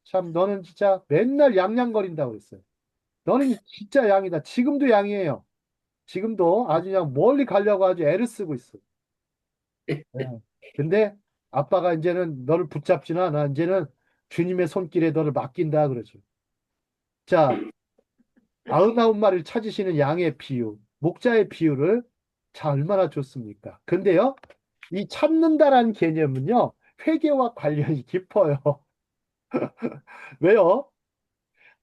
참 너는 진짜 맨날 양양거린다고 그랬어요. 너는 진짜 양이다. 지금도 양이에요. 지금도 아주 그냥 멀리 가려고 아주 애를 쓰고 있어. 예. 근데 아빠가 이제는 너를 붙잡지는 않아. 이제는 주님의 손길에 너를 맡긴다 그러죠. 자, 99마리를 찾으시는 양의 비유, 목자의 비유를 자 얼마나 좋습니까? 근데요, 이 찾는다라는 개념은요, 회개와 관련이 깊어요. 왜요?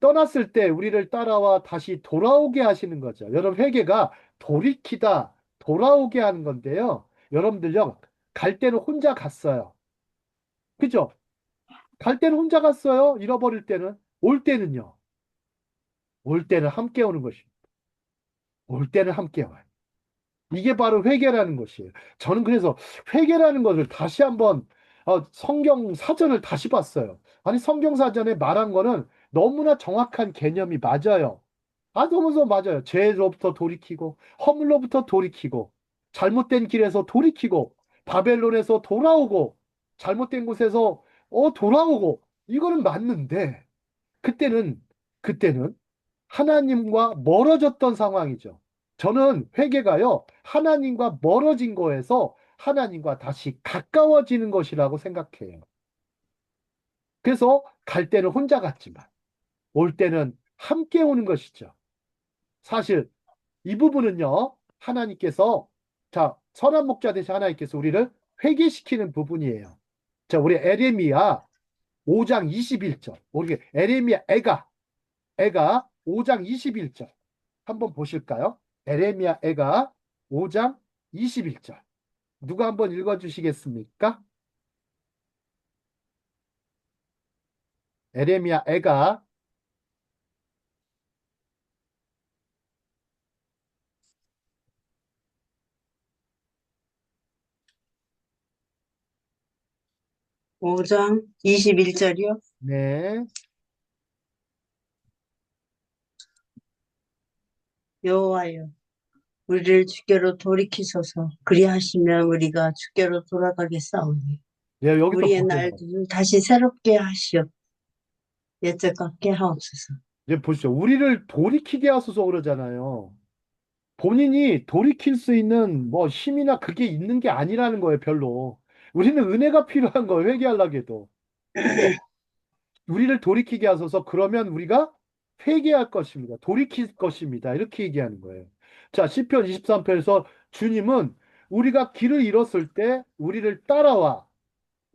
떠났을 때 우리를 따라와 다시 돌아오게 하시는 거죠. 여러분, 회개가 돌이키다, 돌아오게 하는 건데요. 여러분들요, 갈 때는 혼자 갔어요. 그죠? 갈 때는 혼자 갔어요. 잃어버릴 때는. 올 때는요. 올 때는 함께 오는 것입니다. 올 때는 함께 와요. 이게 바로 회개라는 것이에요. 저는 그래서 회개라는 것을 다시 한번 성경 사전을 다시 봤어요. 아니, 성경 사전에 말한 거는 너무나 정확한 개념이 맞아요. 너무서 맞아요. 죄로부터 돌이키고, 허물로부터 돌이키고, 잘못된 길에서 돌이키고, 바벨론에서 돌아오고, 잘못된 곳에서 돌아오고, 이거는 맞는데, 그때는, 그때는 하나님과 멀어졌던 상황이죠. 저는 회개가요, 하나님과 멀어진 거에서 하나님과 다시 가까워지는 것이라고 생각해요. 그래서 갈 때는 혼자 갔지만, 올 때는 함께 오는 것이죠. 사실 이 부분은요, 하나님께서, 자, 선한 목자 대신 하나님께서 우리를 회개시키는 부분이에요. 자, 우리 에레미야 5장 21절. 우리 에레미야 애가 5장 21절. 한번 보실까요? 에레미야 애가 5장 21절. 누가 한번 읽어 주시겠습니까? 에레미야 애가 5장 21절이요. 네. 여호와여, 우리를 주께로 돌이키소서. 그리하시면 우리가 주께로 돌아가겠사오니 네, 여기서 우리의 보세요. 날들을 다시 새롭게 하시옵. 옛적 같게 하옵소서. 이제 보시죠. 우리를 돌이키게 하소서 그러잖아요. 본인이 돌이킬 수 있는 뭐 힘이나 그게 있는 게 아니라는 거예요, 별로. 우리는 은혜가 필요한 거예요, 회개하려고 해도. 우리를 돌이키게 하소서. 그러면 우리가 회개할 것입니다. 돌이킬 것입니다. 이렇게 얘기하는 거예요. 자, 시편 23편에서 주님은 우리가 길을 잃었을 때 우리를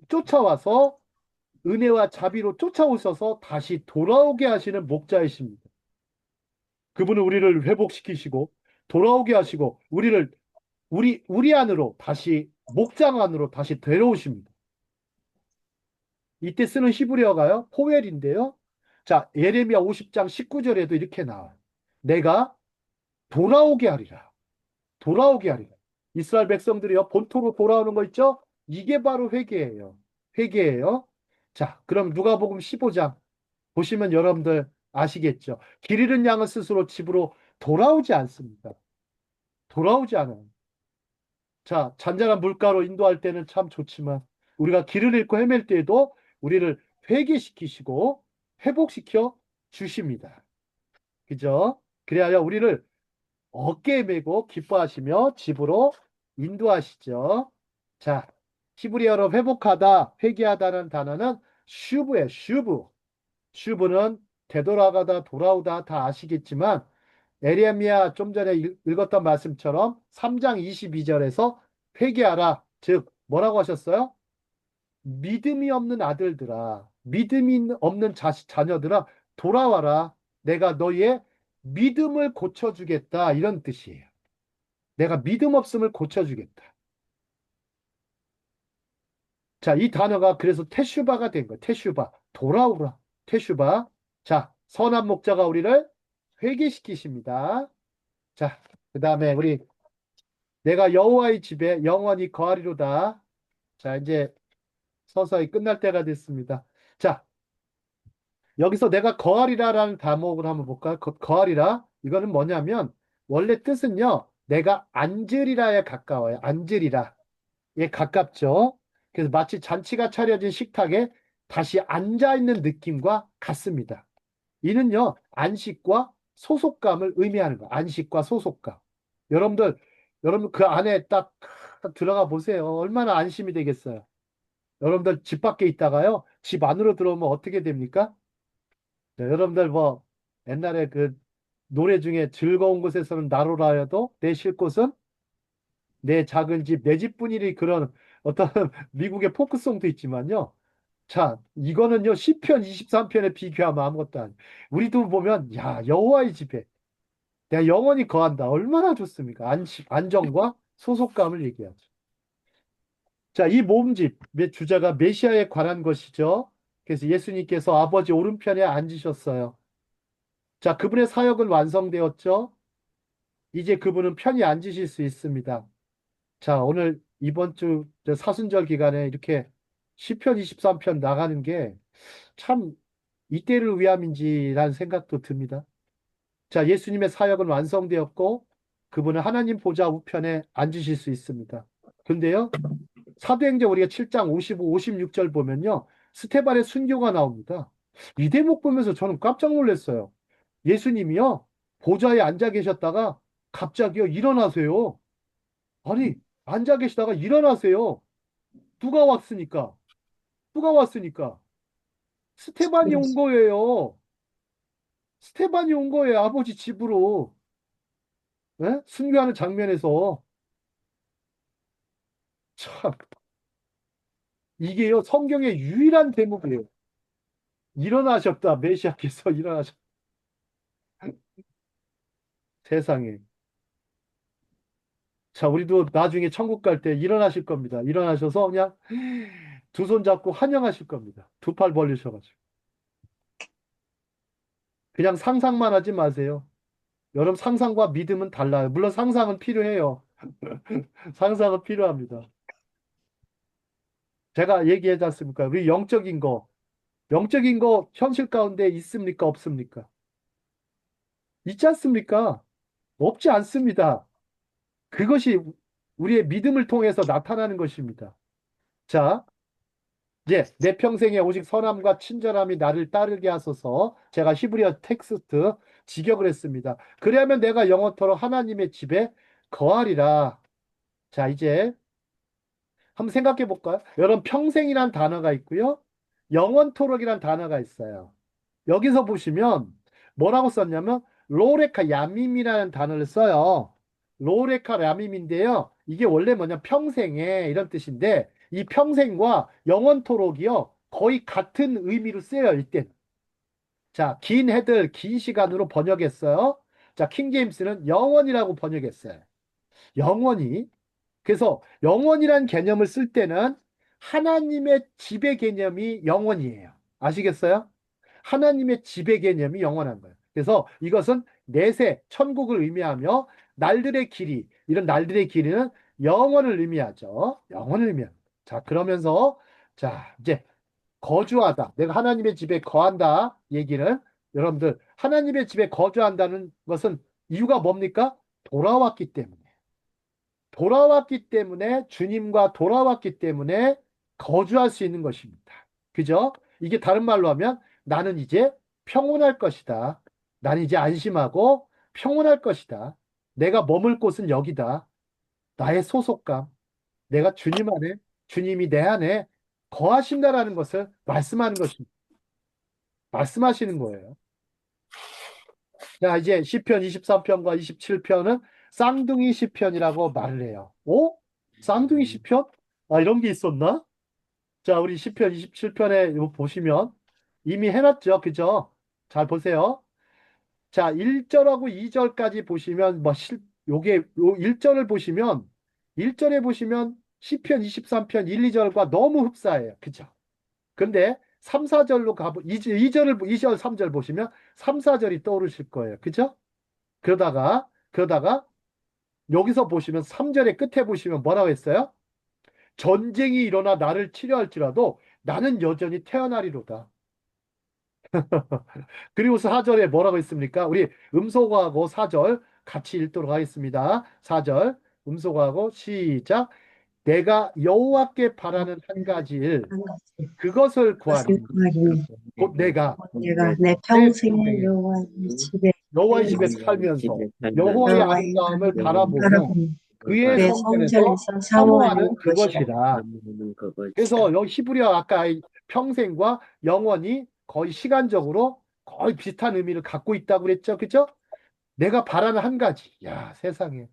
쫓아와서 은혜와 자비로 쫓아오셔서 다시 돌아오게 하시는 목자이십니다. 그분은 우리를 회복시키시고 돌아오게 하시고 우리 안으로 다시 목장 안으로 다시 데려오십니다. 이때 쓰는 히브리어가요, 포웰인데요. 자, 예레미야 50장 19절에도 이렇게 나와요. 내가 돌아오게 하리라. 돌아오게 하리라. 이스라엘 백성들이요, 본토로 돌아오는 거 있죠? 이게 바로 회개예요. 회개예요. 자, 그럼 누가복음 15장 보시면 여러분들 아시겠죠? 길 잃은 양은 스스로 집으로 돌아오지 않습니다. 돌아오지 않아요. 자, 잔잔한 물가로 인도할 때는 참 좋지만 우리가 길을 잃고 헤맬 때에도 우리를 회개시키시고 회복시켜 주십니다. 그죠? 그래야 우리를 어깨에 메고 기뻐하시며 집으로 인도하시죠. 자, 히브리어로 회복하다, 회개하다는 단어는 슈브예요. 슈브. 슈브는 되돌아가다, 돌아오다 다 아시겠지만 에레미야 좀 전에 읽었던 말씀처럼 3장 22절에서 회개하라. 즉 뭐라고 하셨어요? 믿음이 없는 아들들아, 믿음이 없는 자녀들아, 돌아와라. 내가 너희의 믿음을 고쳐주겠다. 이런 뜻이에요. 내가 믿음 없음을 고쳐주겠다. 자, 이 단어가 그래서 테슈바가 된 거예요. 테슈바. 돌아오라. 테슈바. 자, 선한 목자가 우리를 회개시키십니다. 자, 그 다음에 우리 내가 여호와의 집에 영원히 거하리로다. 자, 이제 서서히 끝날 때가 됐습니다. 자, 여기서 내가 거하리라라는 단목을 한번 볼까요? 거하리라. 이거는 뭐냐면 원래 뜻은요. 내가 앉으리라에 가까워요. 앉으리라. 예, 가깝죠. 그래서 마치 잔치가 차려진 식탁에 다시 앉아 있는 느낌과 같습니다. 이는요, 안식과 소속감을 의미하는 거예요. 안식과 소속감. 여러분들, 여러분 그 안에 딱 들어가 보세요. 얼마나 안심이 되겠어요. 여러분들 집 밖에 있다가요, 집 안으로 들어오면 어떻게 됩니까? 네, 여러분들 뭐 옛날에 그 노래 중에 즐거운 곳에서는 나로라 해도 내 쉴 곳은 내 작은 집, 내 집뿐이니 그런 어떤 미국의 포크송도 있지만요. 자, 이거는요, 시편 23편에 비교하면 아무것도 아니에요. 우리도 보면, 야, 여호와의 집에 내가 영원히 거한다. 얼마나 좋습니까? 안정과 소속감을 얘기하죠. 자, 이 모음집의 주자가 메시아에 관한 것이죠. 그래서 예수님께서 아버지 오른편에 앉으셨어요. 자, 그분의 사역은 완성되었죠. 이제 그분은 편히 앉으실 수 있습니다. 자, 오늘 이번 주 사순절 기간에 이렇게 시편 23편 나가는 게 참 이때를 위함인지라는 생각도 듭니다. 자, 예수님의 사역은 완성되었고 그분은 하나님 보좌 우편에 앉으실 수 있습니다. 근데요, 사도행전 우리가 7장 55, 56절 보면요, 스테반의 순교가 나옵니다. 이 대목 보면서 저는 깜짝 놀랐어요. 예수님이요, 보좌에 앉아 계셨다가 갑자기요, 일어나세요. 아니, 앉아 계시다가 일어나세요. 누가 왔으니까? 누가 왔으니까? 스테반이 온 거예요. 스테반이 온 거예요. 아버지 집으로. 예? 순교하는 장면에서. 참, 이게요, 성경의 유일한 대목이에요. 일어나셨다. 메시아께서 일어나셨. 세상에. 자, 우리도 나중에 천국 갈 때 일어나실 겁니다. 일어나셔서 그냥 두 손 잡고 환영하실 겁니다. 두 팔 벌리셔가지고. 그냥 상상만 하지 마세요. 여러분 상상과 믿음은 달라요. 물론 상상은 필요해요. 상상은 필요합니다. 제가 얘기하지 않습니까? 우리 영적인 거 현실 가운데 있습니까? 없습니까? 있지 않습니까? 없지 않습니다. 그것이 우리의 믿음을 통해서 나타나는 것입니다. 자, 이제 내 평생에 오직 선함과 친절함이 나를 따르게 하소서. 제가 히브리어 텍스트 직역을 했습니다. 그래야면 내가 영원토록 하나님의 집에 거하리라. 자, 이제 한번 생각해 볼까요? 여러분, 평생이란 단어가 있고요. 영원토록이란 단어가 있어요. 여기서 보시면 뭐라고 썼냐면 로레카 야밈이라는 단어를 써요. 로레카 야밈인데요. 이게 원래 뭐냐 평생에 이런 뜻인데 이 평생과 영원토록이요. 거의 같은 의미로 쓰여요. 이때. 자, 긴 해들 긴 시간으로 번역했어요. 자, 킹제임스는 영원이라고 번역했어요. 영원히. 그래서 영원이란 개념을 쓸 때는 하나님의 지배 개념이 영원이에요. 아시겠어요? 하나님의 지배 개념이 영원한 거예요. 그래서 이것은 내세, 천국을 의미하며 날들의 길이, 이런 날들의 길이는 영원을 의미하죠. 영원을 의미합니다. 자, 그러면서 자, 이제 거주하다. 내가 하나님의 집에 거한다. 얘기는 여러분들 하나님의 집에 거주한다는 것은 이유가 뭡니까? 돌아왔기 때문에. 돌아왔기 때문에 주님과 돌아왔기 때문에 거주할 수 있는 것입니다. 그죠? 이게 다른 말로 하면 나는 이제 평온할 것이다. 나는 이제 안심하고 평온할 것이다. 내가 머물 곳은 여기다. 나의 소속감. 내가 주님 안에, 주님이 내 안에 거하신다라는 것을 말씀하는 것입니다. 말씀하시는 거예요. 자, 이제 시편 23편과 27편은 쌍둥이 시편이라고 말을 해요. 오? 쌍둥이 시편? 아, 이런 게 있었나? 자, 우리 시편 27편에 이거 보시면 이미 해놨죠. 그죠? 잘 보세요. 자, 1절하고 2절까지 보시면 요게 요 1절을 보시면 1절에 보시면 시편 23편 1, 2절과 너무 흡사해요. 그죠? 근데 3, 4절로 가보 2절 3절 보시면 3, 4절이 떠오르실 거예요. 그죠? 그러다가 여기서 보시면 3절의 끝에 보시면 뭐라고 했어요? 전쟁이 일어나 나를 치려할지라도 나는 여전히 태어나리로다. 그리고 4절에 뭐라고 했습니까? 우리 음소거하고 4절 같이 읽도록 하겠습니다. 4절 음소거하고 시작. 내가 여호와께 바라는 한 가지 일 한 가지 그것을 것을 구하리니 구하리니 곧 내가 내가 내 내 평생에 평생에 여호와의 집에 여호와의 집에 살면서 살면서 집에 여호와의 살면서 여호와의 아름다움을 하나님을 바라보며 바라보며 그의 그의 성전에서 성전에서 사모하는 사모하는 것이라. 그것이라. 사모하는 그것이라. 그래서 여기 히브리어 아까 평생과 영원히 거의 시간적으로 거의 비슷한 의미를 갖고 있다고 그랬죠. 그죠? 내가 바라는 한 가지. 야, 세상에.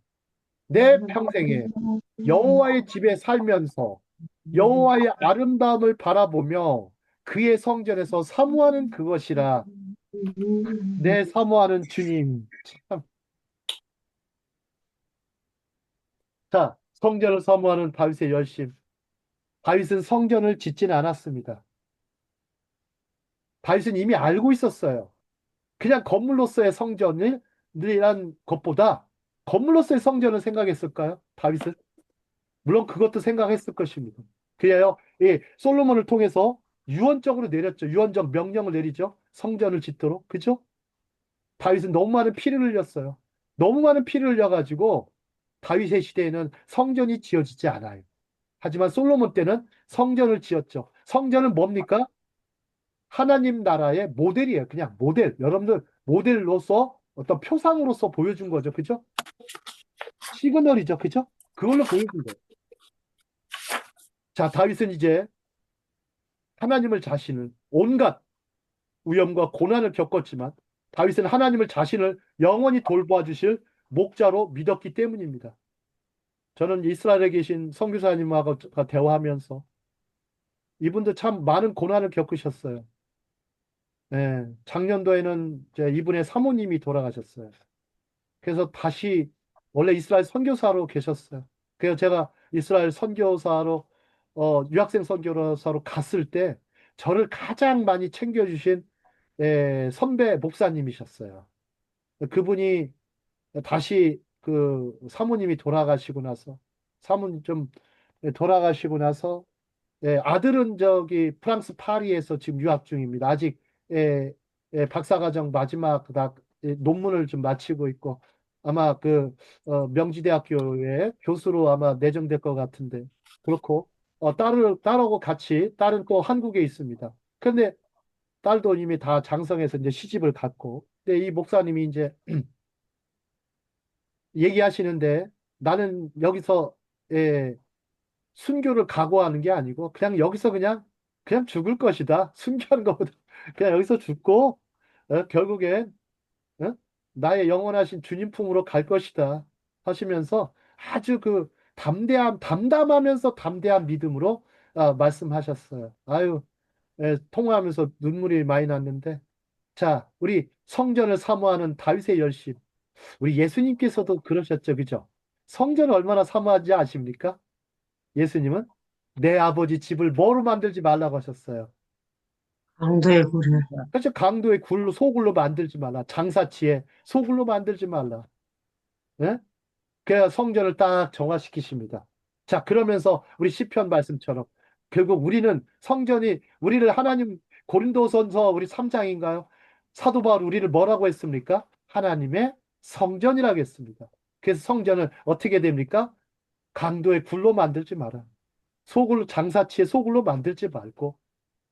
내 평생에 여호와의 집에 살면서 여호와의 아름다움을 바라보며 그의 성전에서 사모하는 그것이라. 내 사모하는 주님. 참. 자, 성전을 사모하는 다윗의 열심. 다윗은 성전을 짓지는 않았습니다. 다윗은 이미 알고 있었어요. 그냥 건물로서의 성전이란 것보다 건물로서의 성전을 생각했을까요? 다윗은? 물론 그것도 생각했을 것입니다. 그래요. 예, 솔로몬을 통해서 유언적으로 내렸죠. 유언적 명령을 내리죠. 성전을 짓도록. 그죠? 다윗은 너무 많은 피를 흘렸어요. 너무 많은 피를 흘려가지고 다윗의 시대에는 성전이 지어지지 않아요. 하지만 솔로몬 때는 성전을 지었죠. 성전은 뭡니까? 하나님 나라의 모델이에요. 그냥 모델. 여러분들 모델로서 어떤 표상으로서 보여준 거죠. 그죠? 시그널이죠. 그죠? 그걸로 보여준 거예요. 자, 다윗은 이제 하나님을 자신을 온갖 위험과 고난을 겪었지만 다윗은 하나님을 자신을 영원히 돌봐 주실 목자로 믿었기 때문입니다. 저는 이스라엘에 계신 선교사님하고 대화하면서 이분도 참 많은 고난을 겪으셨어요. 예, 작년도에는 이제 이분의 사모님이 돌아가셨어요. 그래서 다시 원래 이스라엘 선교사로 계셨어요. 그래서 제가 이스라엘 선교사로 유학생 선교사로 갔을 때 저를 가장 많이 챙겨주신 선배 목사님이셨어요. 그분이 다시 그 사모님이 돌아가시고 나서 사모님 좀 돌아가시고 나서 아들은 저기 프랑스 파리에서 지금 유학 중입니다. 아직 박사과정 마지막 논문을 좀 마치고 있고 아마 그 명지대학교에 교수로 아마 내정될 것 같은데 그렇고 딸하고 같이 딸은 또 한국에 있습니다. 그런데 딸도 이미 다 장성해서 이제 시집을 갔고 근데 이 목사님이 이제 얘기하시는데 나는 여기서 예, 순교를 각오하는 게 아니고 그냥 여기서 그냥 죽을 것이다. 순교하는 것보다 그냥 여기서 죽고 결국엔 어? 나의 영원하신 주님 품으로 갈 것이다 하시면서 아주 그 담담하면서 담대한 믿음으로 말씀하셨어요. 아유, 통화하면서 눈물이 많이 났는데 자, 우리 성전을 사모하는 다윗의 열심. 우리 예수님께서도 그러셨죠. 그죠? 성전을 얼마나 사모하지 아십니까? 예수님은 내 아버지 집을 뭐로 만들지 말라고 하셨어요. 강도의 굴을 그렇죠. 강도의 소굴로 만들지 말라. 장사치에 소굴로 만들지 말라. 예? 그래야 성전을 딱 정화시키십니다. 자, 그러면서 우리 시편 말씀처럼 결국 우리를 하나님 고린도전서 우리 3장인가요? 사도 바울 우리를 뭐라고 했습니까? 하나님의 성전이라고 했습니다. 그래서 성전을 어떻게 됩니까? 강도의 굴로 만들지 마라. 장사치에 소굴로 만들지 말고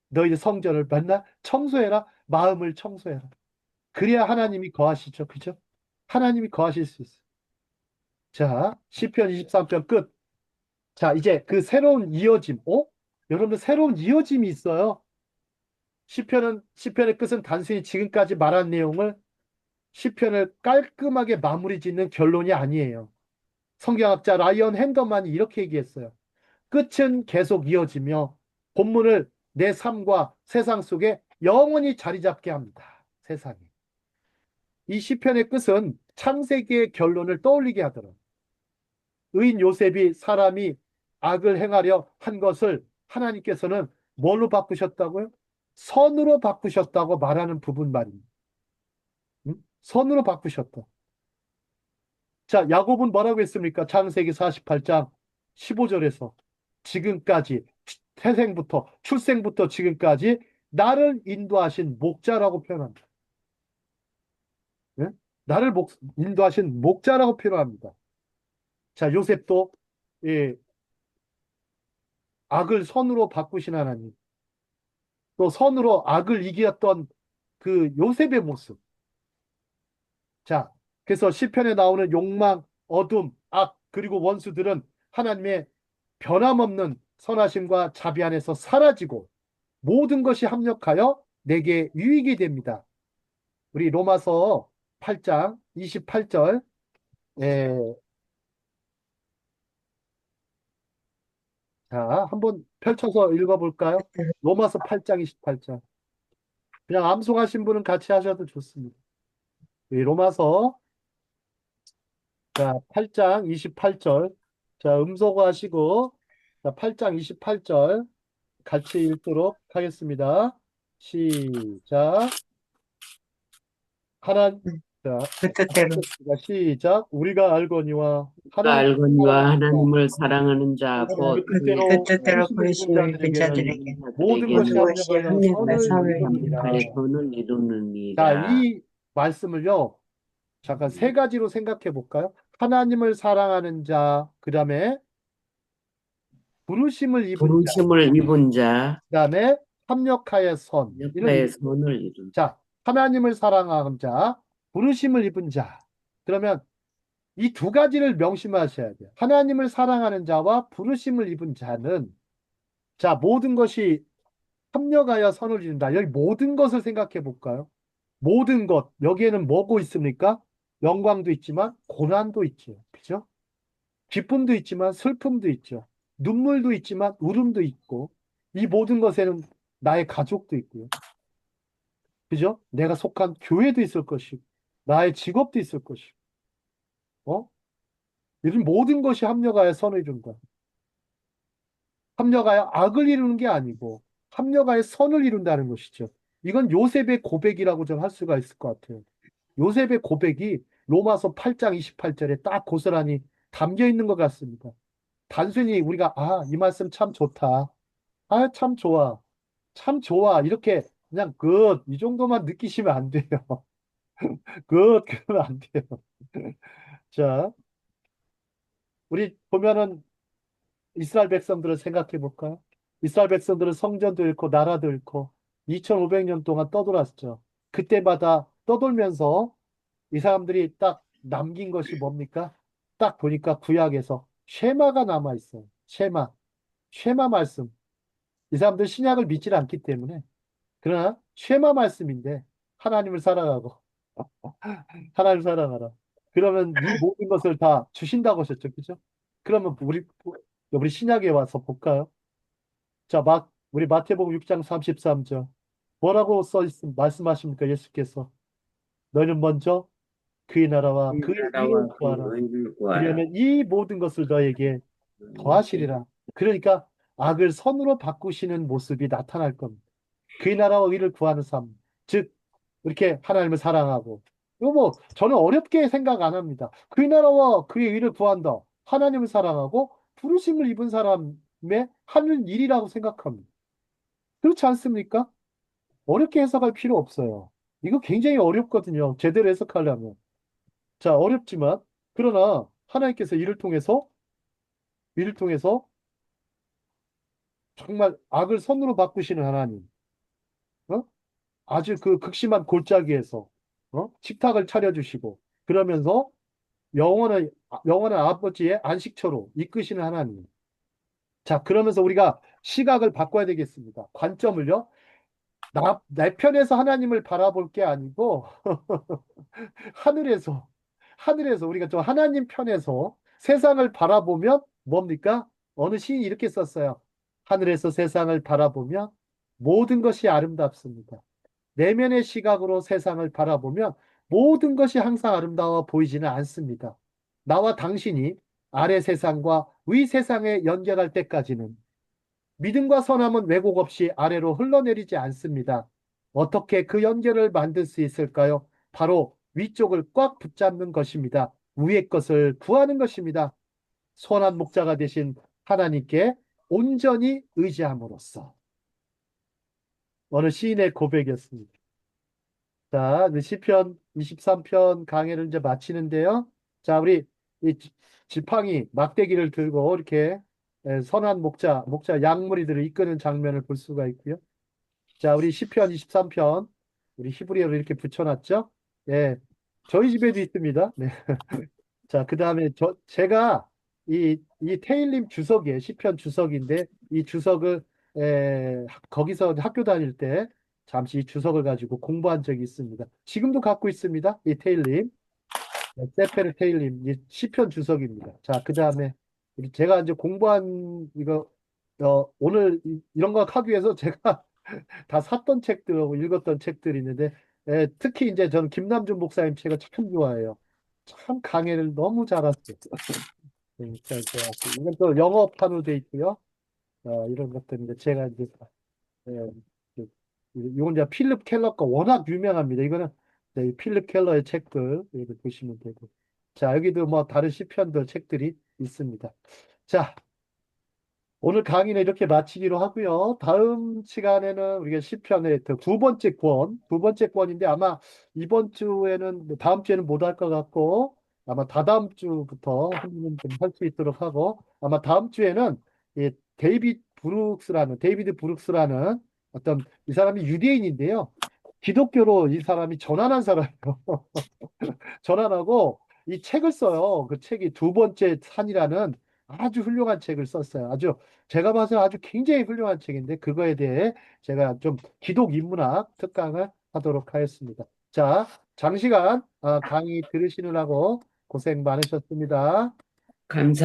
너희의 성전을 맨날 청소해라. 마음을 청소해라. 그래야 하나님이 거하시죠. 그죠? 하나님이 거하실 수 있어요. 자, 시편 23편 끝. 자, 이제 그 새로운 이어짐, 여러분들 새로운 이어짐이 있어요. 시편의 끝은 단순히 지금까지 말한 내용을 시편을 깔끔하게 마무리 짓는 결론이 아니에요. 성경학자 라이언 핸더만이 이렇게 얘기했어요. 끝은 계속 이어지며 본문을 내 삶과 세상 속에 영원히 자리 잡게 합니다. 세상에. 이 시편의 끝은 창세기의 결론을 떠올리게 하더라고요. 의인 요셉이 사람이 악을 행하려 한 것을 하나님께서는 뭘로 바꾸셨다고요? 선으로 바꾸셨다고 말하는 부분 말입니다. 응? 선으로 바꾸셨다. 자, 야곱은 뭐라고 했습니까? 창세기 48장 15절에서 지금까지 태생부터 출생부터 지금까지 나를 인도하신 목자라고 표현합니다. 예? 나를 인도하신 목자라고 표현합니다. 자, 요셉도 예, 악을 선으로 바꾸신 하나님, 또 선으로 악을 이겼던 그 요셉의 모습. 자, 그래서 시편에 나오는 욕망, 어둠, 악, 그리고 원수들은 하나님의 변함없는 선하심과 자비 안에서 사라지고 모든 것이 합력하여 내게 유익이 됩니다. 우리 로마서 8장 28절, 자, 한번 펼쳐서 읽어볼까요? 로마서 8장 28절. 그냥 암송하신 분은 같이 하셔도 좋습니다. 우리 로마서 자, 8장 28절. 자, 음소거 하시고, 자, 8장 28절 같이 읽도록 하겠습니다. 시작. 자, 그 뜻대로. 시작. 우리가 알거니와 하나님 알거니와 하나님을 사랑하는 자, 그 곧 그 뜻대로 부르심을 부르심을 입은 입은 자들에게 모든 것이 모든 것이 합력하여 합력하여 선을 선을 이루느니라. 합력하여 선을 자, 이루느니라. 이 말씀을요, 잠깐 세 가지로 생각해 볼까요? 하나님을 사랑하는 자, 그 다음에 부르심을 입은 자, 부르심을 입은 자, 그 다음에 합력하여 선. 이런 합력하여 의미. 선을 이룬 자, 하나님을 사랑하는 자, 부르심을 입은 자. 그러면 이 두 가지를 명심하셔야 돼요. 하나님을 사랑하는 자와 부르심을 입은 자는 자, 모든 것이 합력하여 선을 이룬다. 여기 모든 것을 생각해 볼까요? 모든 것. 여기에는 뭐고 있습니까? 영광도 있지만 고난도 있죠. 그죠? 기쁨도 있지만 슬픔도 있죠. 눈물도 있지만 울음도 있고 이 모든 것에는 나의 가족도 있고요. 그죠? 내가 속한 교회도 있을 것이고 나의 직업도 있을 것이고 이런 모든 것이 합력하여 선을 이룬다. 합력하여 악을 이루는 게 아니고 합력하여 선을 이룬다는 것이죠. 이건 요셉의 고백이라고 좀 할 수가 있을 것 같아요. 요셉의 고백이 로마서 8장 28절에 딱 고스란히 담겨 있는 것 같습니다. 단순히 우리가 이 말씀 참 좋다. 참 좋아. 참 좋아. 이렇게 그냥 이 정도만 느끼시면 안 돼요. 그러면 안 돼요. 자, 우리 보면은 이스라엘 백성들을 생각해 볼까요? 이스라엘 백성들은 성전도 잃고 나라도 잃고 2500년 동안 떠돌았죠. 그때마다 떠돌면서 이 사람들이 딱 남긴 것이 뭡니까? 딱 보니까 구약에서 쉐마가 남아 있어요. 쉐마 말씀. 이 사람들 신약을 믿질 않기 때문에 그러나 쉐마 말씀인데 하나님을 사랑하고 하나님을 사랑하라. 그러면 이 모든 것을 다 주신다고 하셨죠. 그죠? 그러면 우리 신약에 와서 볼까요? 자, 우리 마태복음 6장 33절. 뭐라고 말씀하십니까? 예수께서. 너희는 먼저 그의 나라와 그의 의를 나라와 그 구하라. 의를 구하라. 그러면 이 모든 것을 너에게 더하시리라. 그러니까 악을 선으로 바꾸시는 모습이 나타날 겁니다. 그의 나라와 의를 구하는 삶. 즉, 이렇게 하나님을 사랑하고. 이거 저는 어렵게 생각 안 합니다. 그의 나라와 그의 의를 구한다. 하나님을 사랑하고 부르심을 입은 사람의 하는 일이라고 생각합니다. 그렇지 않습니까? 어렵게 해석할 필요 없어요. 이거 굉장히 어렵거든요. 제대로 해석하려면. 자, 어렵지만, 그러나 하나님께서 이를 통해서 정말 악을 선으로 바꾸시는 하나님, 어? 아주 그 극심한 골짜기에서, 식탁을 차려주시고, 그러면서 영원한 아버지의 안식처로 이끄시는 하나님. 자, 그러면서 우리가 시각을 바꿔야 되겠습니다. 관점을요. 내 편에서 하나님을 바라볼 게 아니고 하늘에서 우리가 좀 하나님 편에서 세상을 바라보면 뭡니까? 어느 시인이 이렇게 썼어요. 하늘에서 세상을 바라보면 모든 것이 아름답습니다. 내면의 시각으로 세상을 바라보면 모든 것이 항상 아름다워 보이지는 않습니다. 나와 당신이 아래 세상과 위 세상에 연결할 때까지는 믿음과 선함은 왜곡 없이 아래로 흘러내리지 않습니다. 어떻게 그 연결을 만들 수 있을까요? 바로 위쪽을 꽉 붙잡는 것입니다. 위의 것을 구하는 것입니다. 선한 목자가 되신 하나님께 온전히 의지함으로써. 어느 시인의 고백이었습니다. 자, 이제 시편 23편 강해를 이제 마치는데요. 자, 우리 이 지팡이 막대기를 들고 이렇게 선한 목자 양무리들을 이끄는 장면을 볼 수가 있고요. 자, 우리 시편 23편 우리 히브리어로 이렇게 붙여놨죠. 예, 저희 집에도 있습니다. 네. 자, 그 다음에 제가 이 테일림 주석이에요. 시편 주석인데 이 주석을 거기서 학교 다닐 때 잠시 이 주석을 가지고 공부한 적이 있습니다. 지금도 갖고 있습니다. 이 테일림, 세페르 테일림, 이 시편 주석입니다. 자, 그 다음에 제가 이제 공부한 이거 오늘 이런 거 하기 위해서 제가 다 샀던 책들하고 읽었던 책들이 있는데 특히 이제 저는 김남준 목사님 책을 참 좋아해요. 참 강해를 너무 잘하세요. 네, 잘 좋아하고 이건 또 영어판으로 돼 있고요. 이런 것들인데 제가 이제 예, 이건 이제 필립 켈러가 워낙 유명합니다. 이거는 네, 필립 켈러의 책들 여기 보시면 되고 자 여기도 뭐 다른 시편들 책들이 있습니다. 자 오늘 강의는 이렇게 마치기로 하고요. 다음 시간에는 우리가 시편의 두 번째 권인데 아마 이번 주에는 다음 주에는 못 할 것 같고 아마 다다음 주부터 좀 할 수 있도록 하고 아마 다음 주에는 이 데이비드 브룩스라는 어떤 이 사람이 유대인인데요. 기독교로 이 사람이 전환한 사람이에요. 전환하고 이 책을 써요. 그 책이 두 번째 산이라는 아주 훌륭한 책을 썼어요. 아주 제가 봐서 아주 굉장히 훌륭한 책인데 그거에 대해 제가 좀 기독 인문학 특강을 하도록 하겠습니다. 자, 장시간 강의 들으시느라고 고생 많으셨습니다. 감사.